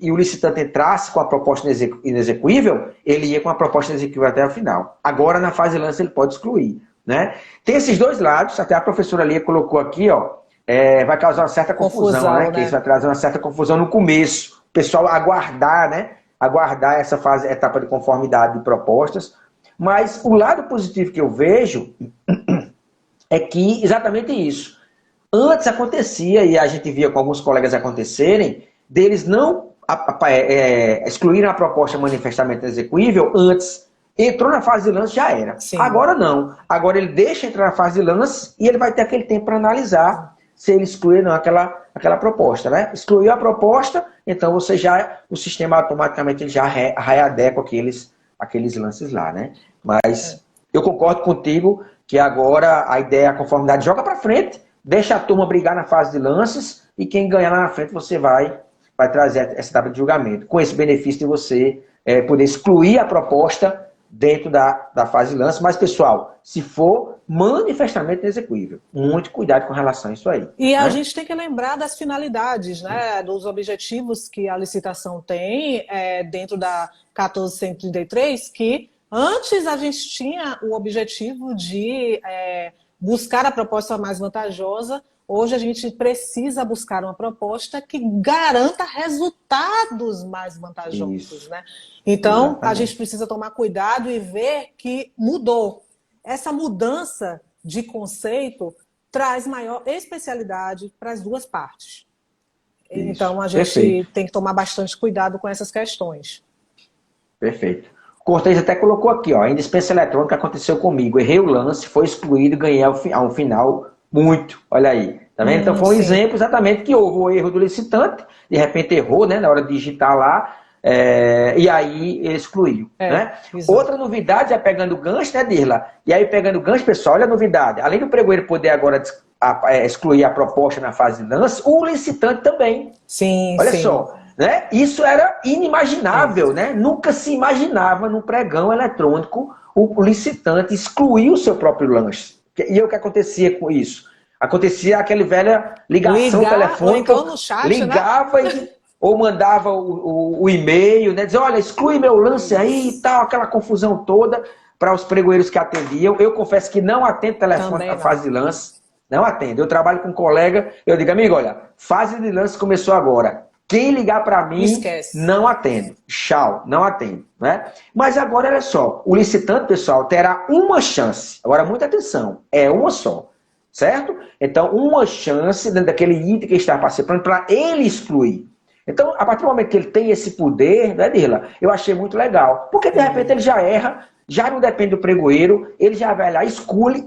e o licitante entrasse com a proposta inexequível, ele ia com a proposta inexequível até o final. Agora, na fase de lance, ele pode excluir. Né? Tem esses dois lados, até a professora Lia colocou aqui, vai causar uma certa confusão, né? Que isso vai trazer uma certa confusão no começo. O pessoal aguardar, né? Aguardar essa etapa de conformidade de propostas. Mas o lado positivo que eu vejo é que exatamente isso. Antes acontecia, e a gente via com alguns colegas acontecerem, deles não excluírem a proposta manifestamente execuível antes. Entrou na fase de lance, já era. Sim. Agora não. Agora ele deixa entrar na fase de lance e ele vai ter aquele tempo para analisar se ele excluir ou não aquela proposta. Né? Excluiu a proposta, então o sistema automaticamente ele já readequa aqueles lances lá, né? Mas eu concordo contigo que agora a ideia, a conformidade joga para frente, deixa a turma brigar na fase de lances e quem ganhar lá na frente você vai trazer essa etapa de julgamento, com esse benefício de você poder excluir a proposta dentro da fase de lance. Mas, pessoal, se for manifestamente inexequível, muito cuidado com relação a isso aí. E a gente tem que lembrar das finalidades, né, dos objetivos que a licitação tem dentro da 1433, que antes a gente tinha o objetivo de buscar a proposta mais vantajosa. Hoje a gente precisa buscar uma proposta que garanta resultados mais vantajosos. Né? Então, exatamente, a gente precisa tomar cuidado e ver que mudou. Essa mudança de conceito traz maior especialidade para as duas partes. Isso. Então, a gente tem que tomar bastante cuidado com essas questões. Perfeito. O Cortez até colocou aqui, a indispensa eletrônica aconteceu comigo. Errei o lance, foi excluído e ganhei ao final muito. Olha aí. Tá vendo? Então foi um exemplo exatamente que houve o erro do licitante, de repente errou, né, na hora de digitar lá, e aí ele excluiu. Né? Outra novidade, já pegando o gancho, né, Dirla? E aí pegando o gancho, pessoal, olha a novidade. Além do pregoeiro poder agora excluir a proposta na fase de lance, o licitante também. Sim, olha só. Né? Isso era inimaginável, né? Nunca se imaginava no pregão eletrônico o licitante excluir o seu próprio lance. E o que acontecia com isso? Acontecia aquela velha ligação telefônica, ou então no chat, ligava né? ou mandava o e-mail, né? Dizia, olha, exclui meu lance aí e tal, aquela confusão toda para os pregoeiros que atendiam. Eu confesso que não atendo telefone na fase de lance, não atendo. Eu trabalho com um colega, eu digo, amigo, olha, fase de lance começou agora. Quem ligar para mim, esquece. Não atendo. Tchau, não atendo. Né? Mas agora, olha só, o licitante, pessoal, terá uma chance. Agora, muita atenção, é uma só. Certo? Então, uma chance dentro daquele item que está participando para ele excluir. Então, a partir do momento que ele tem esse poder, né, Dirla, eu achei muito legal. Porque, de repente, ele já erra, já não depende do pregoeiro, ele já vai lá, exclui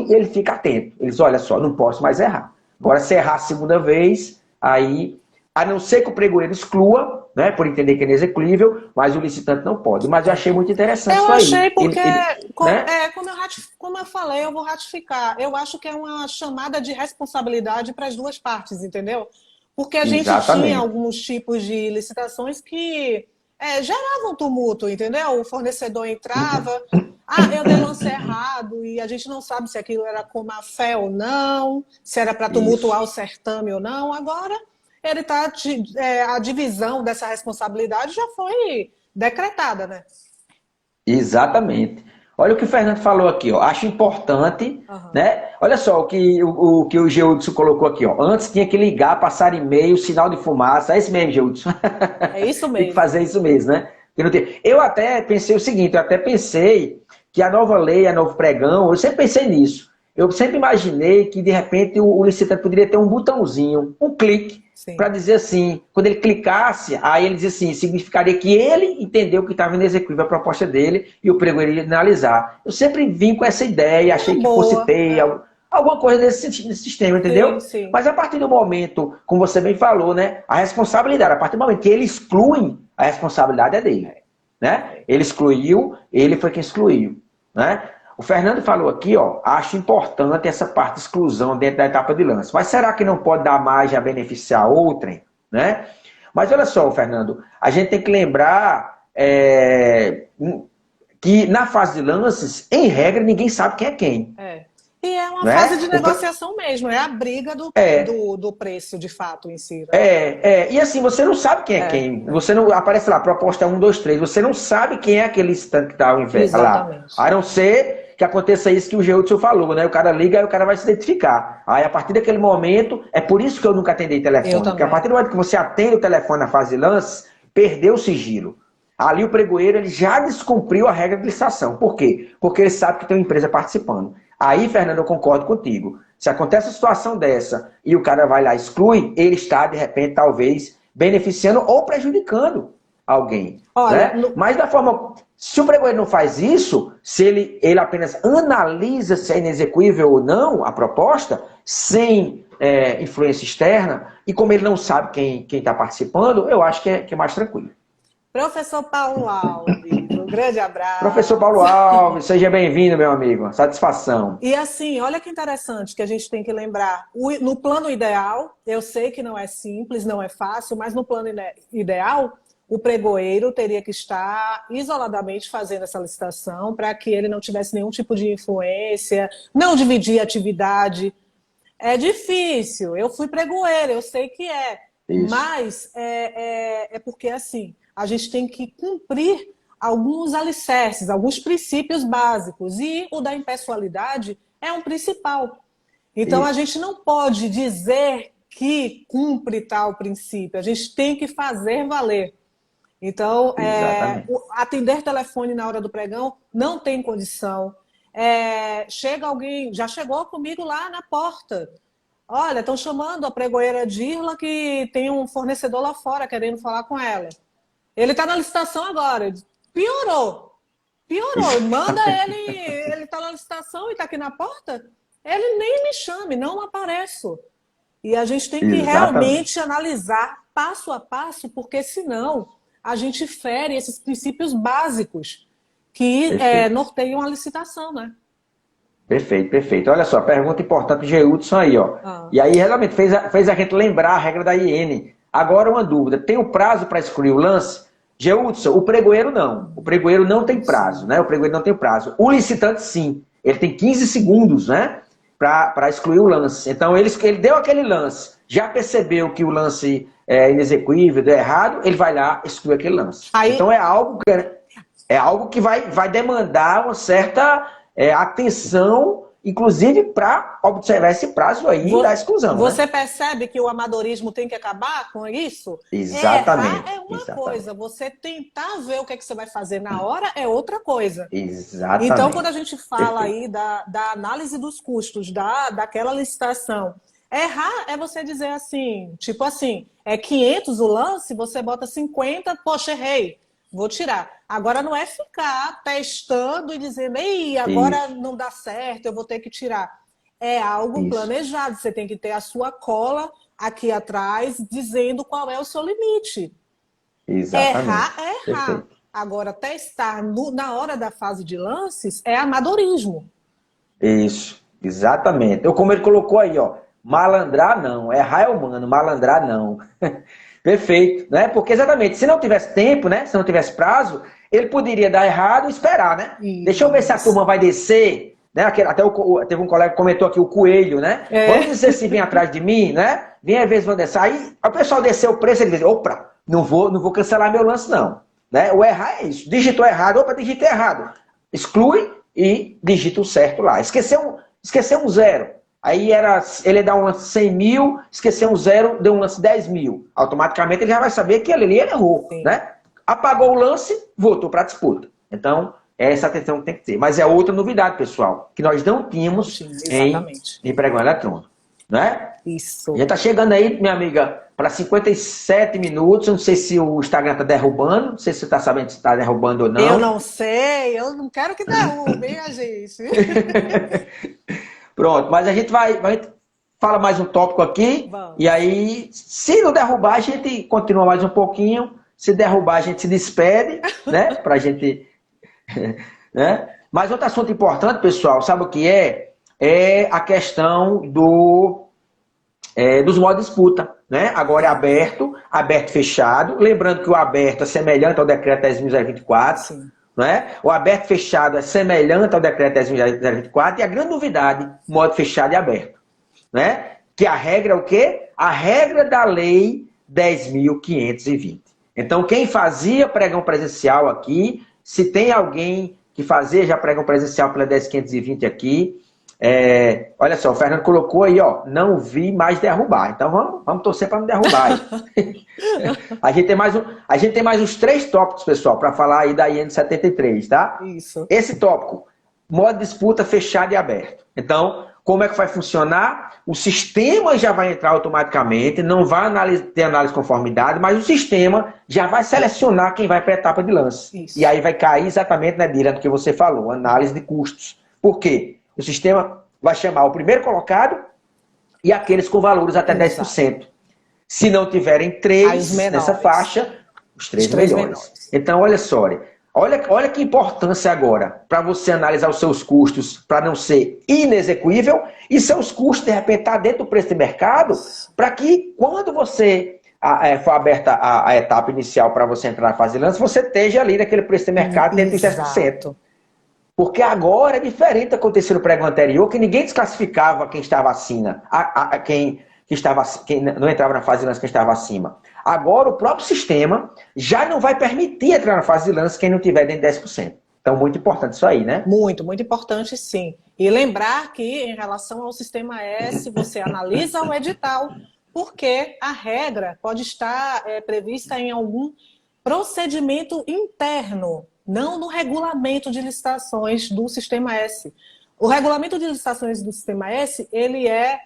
e ele fica atento. Ele diz, olha só, não posso mais errar. Agora, se errar a segunda vez, aí... A não ser que o pregoeiro exclua, né, por entender que é inexequível, mas o licitante não pode. Mas eu achei muito interessante isso aí. Eu achei porque, né? como eu falei, eu vou ratificar. Eu acho que é uma chamada de responsabilidade para as duas partes, entendeu? Porque a gente tinha alguns tipos de licitações que geravam tumulto, entendeu? O fornecedor entrava, eu dei lance errado, e a gente não sabe se aquilo era com má fé ou não, se era para tumultuar o certame ou não. Agora... a divisão dessa responsabilidade já foi decretada, né? Exatamente. Olha o que o Fernando falou aqui, ó. Acho importante, né? Olha só o que o Geudson colocou aqui, ó. Antes tinha que ligar, passar e-mail, sinal de fumaça. É isso mesmo, Geudson. É isso mesmo. Tem que fazer isso mesmo, né? Eu até pensei o seguinte, eu até pensei que a nova lei, a novo pregão, eu sempre pensei nisso. Eu sempre imaginei que, de repente, o licitante poderia ter um botãozinho, um clique, para dizer assim, quando ele clicasse, aí ele dizia assim, significaria que ele entendeu que estava inexequível a proposta dele e o pregoeiro iria analisar. Eu sempre vim com essa ideia, achei que fosse ter alguma coisa nesse sistema, entendeu? Sim. Mas a partir do momento, como você bem falou, né, a responsabilidade, a partir do momento que ele exclui, a responsabilidade é dele. Né? Ele excluiu, ele foi quem excluiu. Né? O Fernando falou aqui, ó, acho importante essa parte de exclusão dentro da etapa de lance. Mas será que não pode dar margem a beneficiar outrem? Né? Mas olha só, Fernando, a gente tem que lembrar que na fase de lances, em regra, ninguém sabe quem é quem. E é uma fase de negociação mesmo, é a briga do preço, de fato, em si. Né? E assim, você não sabe quem é quem. Você não aparece lá, proposta 1, 2, 3. Você não sabe quem é aquele licitante que está ao invés lá. A não ser que aconteça isso que o Geudson falou, né? O cara liga e o cara vai se identificar. Aí, a partir daquele momento, é por isso que eu nunca atendi telefone. Porque a partir do momento que você atende o telefone na fase de lance, perdeu o sigilo. Ali o pregoeiro ele já descumpriu a regra de licitação. Por quê? Porque ele sabe que tem uma empresa participando. Aí, Fernando, eu concordo contigo. Se acontece uma situação dessa e o cara vai lá e exclui, ele está, de repente, talvez, beneficiando ou prejudicando alguém. Olha, né? Mas da forma... Se o pregoeiro não faz isso, se ele apenas analisa se é inexequível ou não a proposta, sem influência externa, e como ele não sabe quem está participando, eu acho que é mais tranquilo. Professor Paulo Alves, um grande abraço. Professor Paulo Alves, seja bem-vindo, meu amigo. Satisfação. E assim, olha que interessante que a gente tem que lembrar. No plano ideal, eu sei que não é simples, não é fácil, mas no plano ideal, o pregoeiro teria que estar isoladamente fazendo essa licitação para que ele não tivesse nenhum tipo de influência, não dividir a atividade. É difícil, eu fui pregoeiro, eu sei que é. Isso. Mas é porque assim, a gente tem que cumprir alguns alicerces, alguns princípios básicos, e o da impessoalidade é um principal. Então, a gente não pode dizer que cumpre tal princípio, a gente tem que fazer valer. Então, atender telefone na hora do pregão não tem condição. Chega alguém, já chegou comigo lá na porta. Olha, estão chamando a pregoeira Dirla que tem um fornecedor lá fora querendo falar com ela. Ele está na licitação agora. Piorou. Manda ele está na licitação e está aqui na porta. Ele nem me chame, não apareço. E a gente tem que realmente analisar passo a passo, porque senão a gente fere esses princípios básicos que norteiam a licitação, né? Perfeito. Olha só, pergunta importante, Geudson aí, ó. E aí realmente fez a gente lembrar a regra da IN. Agora uma dúvida, tem o prazo para excluir o lance? Geudson, o pregoeiro não. O pregoeiro não tem prazo, né? O pregoeiro não tem prazo. O licitante, sim. Ele tem 15 segundos, né? Para excluir o lance. Então, ele deu aquele lance, já percebeu que o lance é inexequível, deu errado, ele vai lá excluir aquele lance. Então, é algo que vai demandar uma certa atenção, inclusive para observar esse prazo aí da exclusão. Você percebe que o amadorismo tem que acabar com isso? Exatamente. Errar é uma coisa, você tentar ver o que, é que você vai fazer na hora é outra coisa. Exatamente. Então, quando a gente fala aí da análise dos custos daquela licitação, errar é você dizer assim, tipo assim, é 500 o lance, você bota 50, poxa, errei, vou tirar. Agora não é ficar testando e dizendo, ei, agora não dá certo, eu vou ter que tirar. É algo planejado, você tem que ter a sua cola aqui atrás, dizendo qual é o seu limite. Exatamente. Errar é errar. Perfeito. Agora, testar na hora da fase de lances é amadorismo. Isso, exatamente. Como ele colocou aí, ó, malandrar não, errar é humano, malandrar não. Perfeito, né? Porque exatamente, se não tivesse tempo, né? Se não tivesse prazo, ele poderia dar errado e esperar, né? Isso. Deixa eu ver se a turma vai descer, né? Até teve um colega que comentou aqui, o coelho, né? Vamos dizer se vem atrás de mim, né? Vem às vezes vão descer. Aí o pessoal desceu o preço, ele diz, opa, não vou cancelar meu lance, não. Né? O errar é isso. Digitou errado, opa, digitei errado. Exclui e digita o certo lá. Esqueceu um zero. Aí ele dá um lance 100 mil, esqueceu um zero, deu um lance 10 mil. Automaticamente ele já vai saber que ele errou. Né? Apagou o lance, voltou para a disputa. Então, é essa atenção que tem que ter. Mas é outra novidade, pessoal, que nós não tínhamos em pregão eletrônico. Né? Isso. Já está chegando aí, minha amiga, para 57 minutos. Eu não sei se o Instagram está derrubando. Não sei se você está sabendo se está derrubando ou não. Eu não sei. Eu não quero que derrube, minha gente. Pronto. Mas a gente fala mais um tópico aqui. Vamos. E aí, se não derrubar, a gente continua mais um pouquinho. Se derrubar, a gente se despede, né? Para a gente... né? Mas outro assunto importante, pessoal, sabe o que é? É a questão dos modos de disputa. Né? Agora é aberto, fechado. Lembrando que o aberto é semelhante ao decreto 10.024. Né? O aberto fechado é semelhante ao decreto 10.024. E a grande novidade, modo fechado e aberto. Né? Que a regra é o quê? A regra da lei 10.520. Então, quem fazia pregão presencial aqui, se tem alguém que fazia já pregão presencial pela 10.520 aqui, olha só, o Fernando colocou aí, ó, não vi mais derrubar. Então vamos torcer para não derrubar. a gente tem mais uns 3 tópicos, pessoal, para falar aí da IN 73, tá? Isso. Esse tópico, modo de disputa fechado e aberto. Então, como é que vai funcionar? O sistema já vai entrar automaticamente, não vai ter análise de conformidade, mas o sistema já vai selecionar quem vai para a etapa de lance. Isso. E aí vai cair exatamente, né, Dira, do que você falou, análise de custos. Por quê? O sistema vai chamar o primeiro colocado e aqueles com valores até 10%. Se não tiverem 3 nessa faixa, os 3 melhores. Então, olha só, olha que importância agora para você analisar os seus custos para não ser inexequível e seus custos, de repente, estar dentro do preço de mercado, para que quando você for aberta a etapa inicial para você entrar na fase de lance, você esteja ali naquele preço de mercado dentro dos 10%. Porque agora é diferente do que aconteceu no pregão anterior, que ninguém desclassificava quem estava acima, quem não entrava na fase de lance, quem estava acima. Agora o próprio sistema já não vai permitir entrar na fase de lance quem não tiver dentro de 10%. Então, muito importante isso aí, né? Muito, muito importante, sim. E lembrar que, em relação ao Sistema S, você analisa o edital, porque a regra pode estar prevista em algum procedimento interno, não no regulamento de licitações do Sistema S. O regulamento de licitações do Sistema S, ele é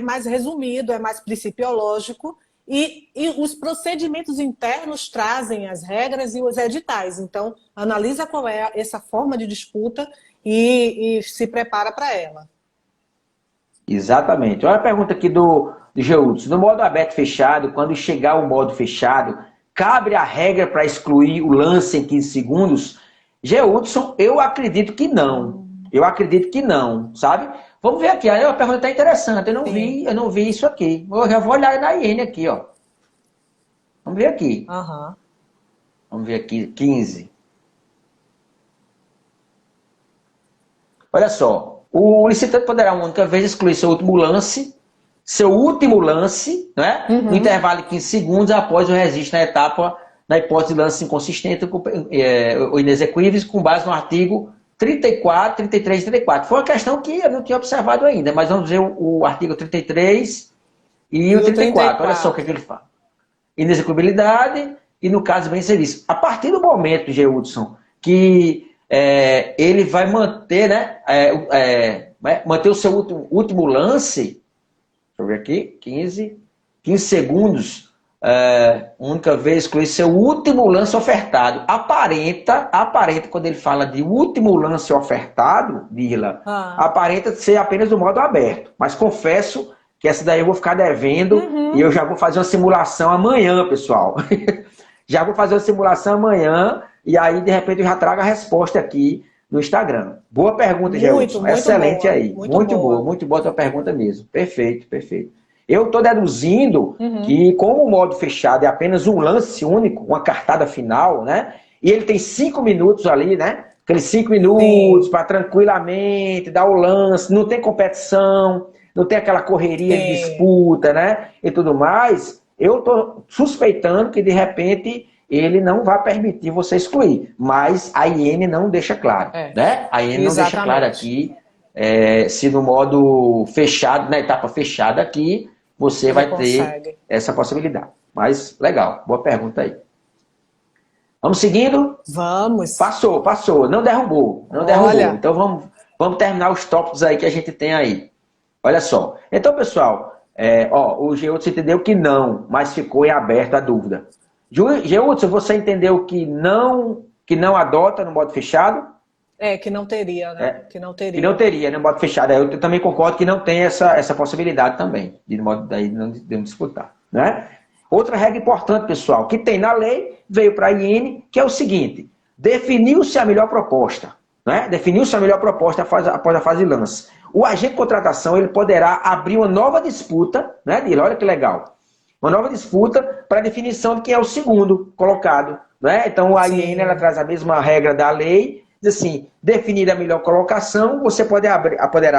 mais resumido, é mais principiológico, e os procedimentos internos trazem as regras e os editais. Então, analisa qual é essa forma de disputa e se prepara para ela. Exatamente. Olha a pergunta aqui do Geudson. No modo aberto fechado, quando chegar o modo fechado, cabe a regra para excluir o lance em 15 segundos? Geudson, eu acredito que não. Eu acredito que não, sabe? Vamos ver aqui. Aí a pergunta está interessante. Eu não vi isso aqui. Eu já vou olhar na IN aqui, ó. Vamos ver aqui. Uhum. Vamos ver aqui, 15. Olha só, o licitante poderá uma única vez excluir seu último lance, né, no intervalo de 15 segundos após o registro na etapa, na hipótese de lance inconsistente ou inexequíveis, com base no artigo 34, 33 e 34. Foi uma questão que eu não tinha observado ainda, mas vamos ver o artigo 33 e o 34. Olha só o que ele fala. Inexecuibilidade e, no caso, bem serviço. A partir do momento, G. Hudson, que ele vai manter, né, manter o seu último lance, deixa eu ver aqui, 15 segundos, única vez excluir seu último lance ofertado. Aparenta, quando ele fala de último lance ofertado, Dila, aparenta ser apenas do modo aberto. Mas confesso que essa daí eu vou ficar devendo e eu já vou fazer uma simulação amanhã, pessoal. Já vou fazer uma simulação amanhã e aí, de repente, eu já trago a resposta aqui no Instagram. Boa pergunta, Gelson. Excelente boa, aí. Muito boa a tua pergunta mesmo. Perfeito, perfeito. Eu estou deduzindo que, como o modo fechado é apenas um lance único, uma cartada final, né? E ele tem 5 minutos ali, né? Aqueles 5 minutos para tranquilamente dar o lance, não tem competição, não tem aquela correria de disputa, né? E tudo mais. Eu estou suspeitando que, de repente, ele não vai permitir você excluir. Mas a IN não deixa claro, né? A IN não deixa claro aqui se no modo fechado, na etapa fechada aqui, você vai ter essa possibilidade. Mas, legal. Boa pergunta aí. Vamos seguindo? Vamos. Passou. Não derrubou. Então, vamos terminar os tópicos aí que a gente tem aí. Olha só. Então, pessoal, o Geudson entendeu que não, mas ficou em aberto a dúvida. Geudson, você entendeu que não adota no modo fechado? Que não teria, né? Que não teria no modo fechado. Eu também concordo que não tem essa possibilidade também, de não disputar, né? Outra regra importante, pessoal, que tem na lei, veio para a IN, que é o seguinte: definiu-se a melhor proposta, né? Definiu-se a melhor proposta após a fase de lance. O agente de contratação ele poderá abrir uma nova disputa, né, Dila? Olha que legal. Uma nova disputa para definição de quem é o segundo colocado, né? Então a IN ela traz a mesma regra da lei, diz assim: definir a melhor colocação, você poderá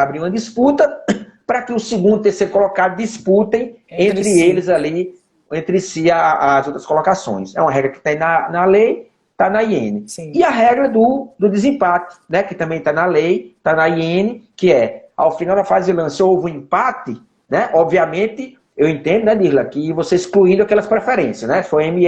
abrir uma disputa para que o segundo e terceiro colocado disputem entre eles ali, entre si as outras colocações. É uma regra que tem na lei, está na IN. E a regra do desempate, né, que também está na lei, está na IN, que é, ao final da fase de lance houve um empate, né? Obviamente, eu entendo, né, Dirla, que você excluindo aquelas preferências, né? Se for ME,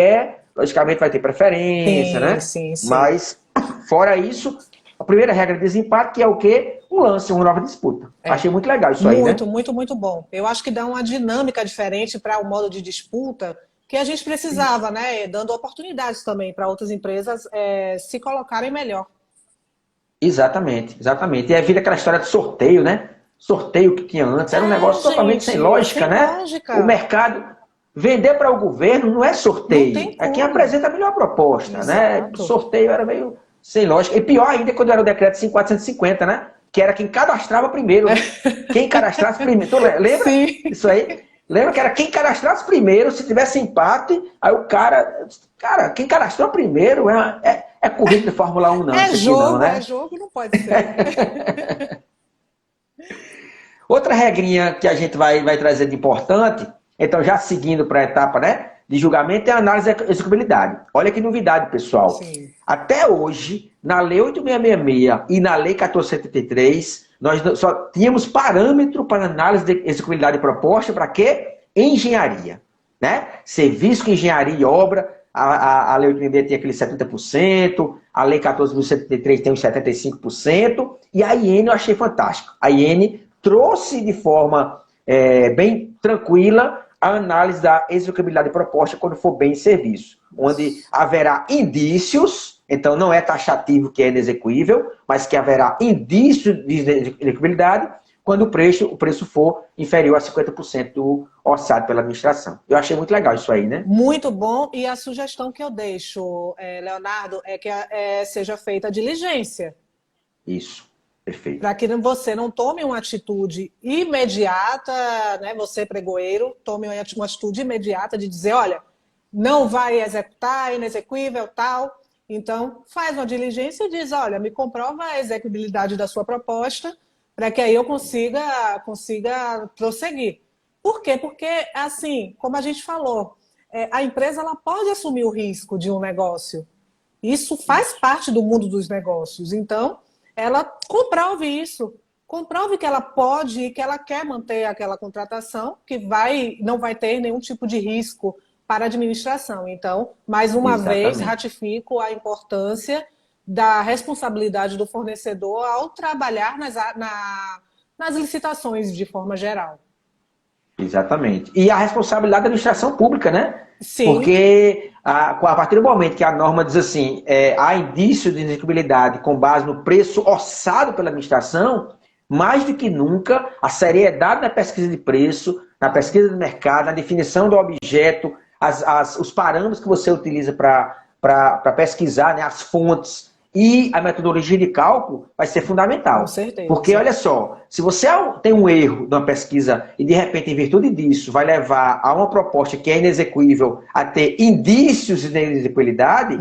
logicamente vai ter preferência, né? Sim. Mas, fora isso, a primeira regra de desempate, que é o quê? Um lance, uma nova disputa. Achei muito legal isso aí, né? Muito bom. Eu acho que dá uma dinâmica diferente para o modo de disputa que a gente precisava, né? Dando oportunidades também para outras empresas se colocarem melhor. Exatamente. E aí vira aquela história de sorteio, né? Sorteio que tinha antes. Era um negócio totalmente sem lógica, né? O mercado... Vender para o governo não é sorteio. É quem apresenta a melhor proposta, né? O sorteio era meio sem lógica. E pior ainda quando era o decreto 5450, né? Que era quem cadastrava primeiro. Né? Quem cadastrasse primeiro. Tu lembra isso aí? Lembra que era quem cadastrasse primeiro, se tivesse empate, aí o cara, quem cadastrou primeiro é corrida de Fórmula 1 não. É jogo, não pode ser. Outra regrinha que a gente vai trazer de importante, então já seguindo para a etapa, né, de julgamento, é a análise da execuibilidade. Olha que novidade, pessoal. Sim. Até hoje, na Lei 8666 e na Lei 1473, nós só tínhamos parâmetro para análise de execuibilidade proposta para quê? Engenharia. Né? Serviço com engenharia e obra, a Lei 8666 tinha aquele 70%, a Lei 14.073 tem uns 75%, e a IN eu achei fantástico. A IN trouxe de forma bem tranquila a análise da execuibilidade proposta quando for bem em serviço, onde haverá indícios, então não é taxativo que é inexequível, mas que haverá indício de execuibilidade quando o preço for inferior a 50% do orçado pela administração. Eu achei muito legal isso aí, né? Muito bom, e a sugestão que eu deixo, Leonardo, é que seja feita a diligência. Isso. Perfeito. Para que você não tome uma atitude imediata, né? Você, pregoeiro, tome uma atitude imediata de dizer, olha, não vai executar, é inexequível, tal. Então, faz uma diligência e diz, olha, me comprova a execuibilidade da sua proposta para que aí eu consiga prosseguir. Por quê? Porque, assim, como a gente falou, a empresa ela pode assumir o risco de um negócio. Isso faz parte do mundo dos negócios. Então, ela comprove isso. Comprove que ela pode e que ela quer manter aquela contratação, que não vai ter nenhum tipo de risco para a administração. Então, mais uma vez, ratifico a importância da responsabilidade do fornecedor ao trabalhar nas licitações de forma geral. Exatamente. E a responsabilidade da administração pública, né? Sim. Porque a partir do momento que a norma diz assim, há indício de inexequibilidade com base no preço orçado pela administração, mais do que nunca, a seriedade na pesquisa de preço, na pesquisa do mercado, na definição do objeto, os parâmetros que você utiliza para pesquisar, né, as fontes e a metodologia de cálculo vai ser fundamental. Com certeza. Porque, olha só, se você tem um erro numa pesquisa e, de repente, em virtude disso, vai levar a uma proposta que é inexequível a ter indícios de inexequibilidade,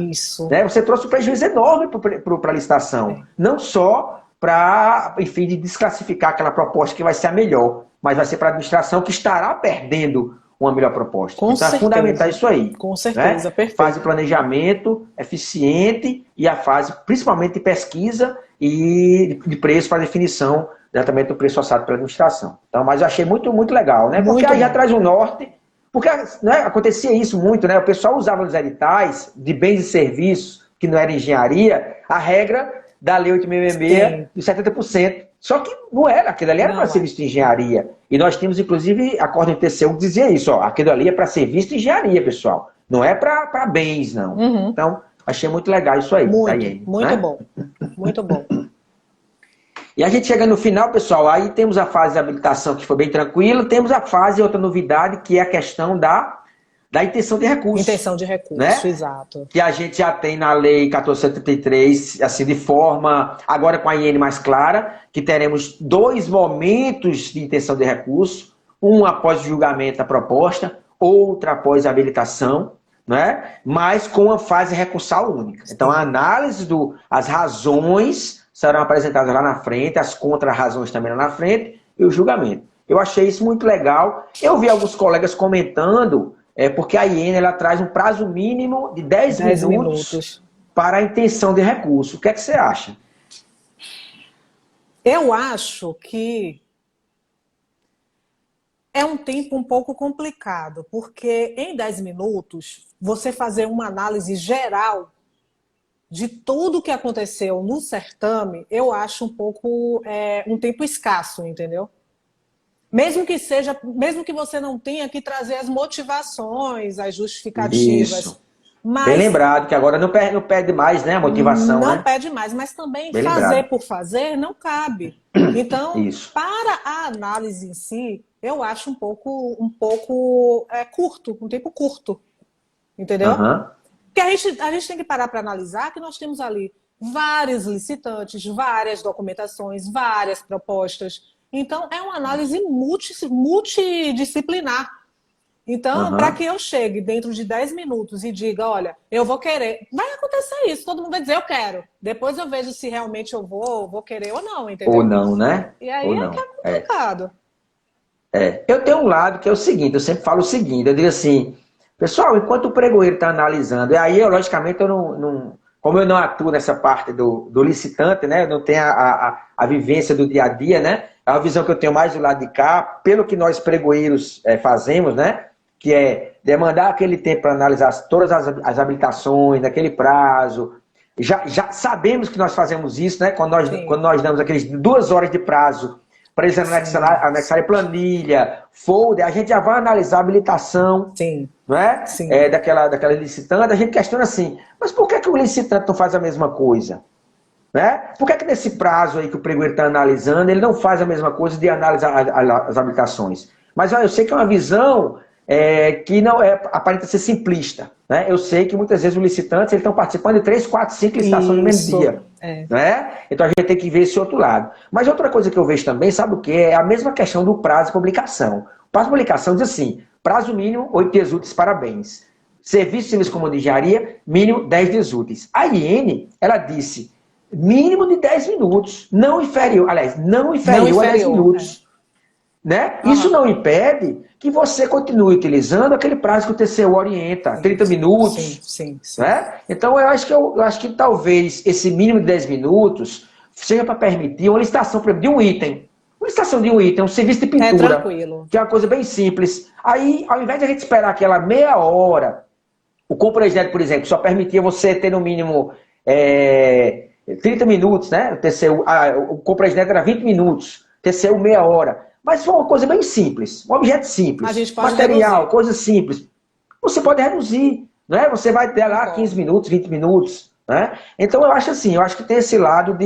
né, você trouxe um prejuízo enorme para a licitação. Não só para, enfim, de desclassificar aquela proposta que vai ser a melhor, mas vai ser para a administração que estará perdendo uma melhor proposta. Com certeza. É fundamental isso aí. Com certeza, né? Perfeito. Fase de planejamento eficiente e a fase, principalmente, de pesquisa e de preço para definição exatamente do preço orçado pela administração. Então, mas eu achei muito, muito legal, né? Porque aí já traz o norte, porque, né, acontecia isso muito, né? O pessoal usava nos editais de bens e serviços, que não era engenharia, a regra da Lei 8.666 de 70%. Só que não era, aquilo ali era para serviço de engenharia. E nós tínhamos, inclusive, acordo em TCU que dizia isso, ó, aquilo ali é para serviço de engenharia, pessoal. Não é para bens, não. Uhum. Então, achei muito legal isso aí. Muito bom. Muito bom. E a gente chega no final, pessoal, aí temos a fase de habilitação que foi bem tranquila, temos a fase, outra novidade, que é a questão da intenção de recurso. Intenção de recurso, né? Exato. Que a gente já tem na Lei 1473, assim, de forma, agora com a IN mais clara, que teremos 2 momentos de intenção de recurso, um após o julgamento da proposta, outra após a habilitação, né? Mas com a fase recursal única. Então, a análise as razões serão apresentadas lá na frente, as contra-razões também lá na frente, e o julgamento. Eu achei isso muito legal. Eu vi alguns colegas comentando, porque a IN ela traz um prazo mínimo de 10 minutos para a intenção de recurso. O que é que você acha? Eu acho que é um tempo um pouco complicado, porque em 10 minutos, você fazer uma análise geral de tudo que aconteceu no certame, eu acho um pouco um tempo escasso, entendeu? Mesmo que você não tenha que trazer as motivações, as justificativas. Isso. Mas bem lembrado, que agora não pede mais, né, a motivação. Não né? pede mais, mas também bem fazer lembrado. Por fazer não cabe. Então, para a análise em si, eu acho um pouco curto, um tempo curto. Entendeu? Porque a gente tem que parar para analisar que nós temos ali vários licitantes, várias documentações, várias propostas. Então, é uma análise multidisciplinar. Então, para que eu chegue dentro de 10 minutos e diga, olha, eu vou querer, vai acontecer isso, todo mundo vai dizer, eu quero. Depois eu vejo se realmente eu vou querer ou não, entendeu? Ou não, né? E aí que é complicado. Eu tenho um lado que é o seguinte, eu sempre falo o seguinte, eu digo assim, pessoal, enquanto o pregoeiro está analisando, e aí, logicamente, como eu não atuo nessa parte do licitante, né? Eu não tenho a vivência do dia a dia, né? É uma visão que eu tenho mais do lado de cá, pelo que nós pregoeiros fazemos, né? Que é demandar aquele tempo para analisar todas as habilitações, naquele prazo. Já sabemos que nós fazemos isso, né? Quando nós damos aqueles 2 horas de prazo para eles anexarem planilha, folder, a gente já vai analisar a habilitação. Sim. Não é? Sim. Daquela licitante, a gente questiona assim, mas por que o licitante não faz a mesma coisa? Né? Por que nesse prazo aí que o pregoeiro está analisando, ele não faz a mesma coisa de analisar as habilitações? Mas eu sei que é uma visão que não aparenta ser simplista. Né? Eu sei que muitas vezes os licitantes estão participando de 3, 4, 5 licitações no mesmo dia. Né? Então a gente tem que ver esse outro lado. Mas outra coisa que eu vejo também, sabe o que? É a mesma questão do prazo de publicação. O prazo de publicação diz assim, prazo mínimo, 8 dias úteis, parabéns. Serviço civil como de engenharia, mínimo 10 dias úteis. A IN, ela disse mínimo de 10 minutos, não inferior, aliás, não inferior a 10 minutos. Né? Isso não impede que você continue utilizando aquele prazo que o TCU orienta, 30 minutos. Sim. Né? Então, eu acho que talvez esse mínimo de 10 minutos seja para permitir uma licitação, por exemplo, de um item. Uma licitação de um item, um serviço de pintura, que é uma coisa bem simples. Aí, ao invés de a gente esperar aquela meia hora, o Compresidente, por exemplo, só permitia você ter no mínimo 30 minutos, né? O TCU, o Compresidente era 20 minutos, TCU meia hora. Mas foi uma coisa bem simples, um objeto simples, material, reduzir. Coisa simples. Você pode reduzir, né? Você vai ter lá 15 minutos, 20 minutos. Né? Então eu acho assim, eu acho que tem esse lado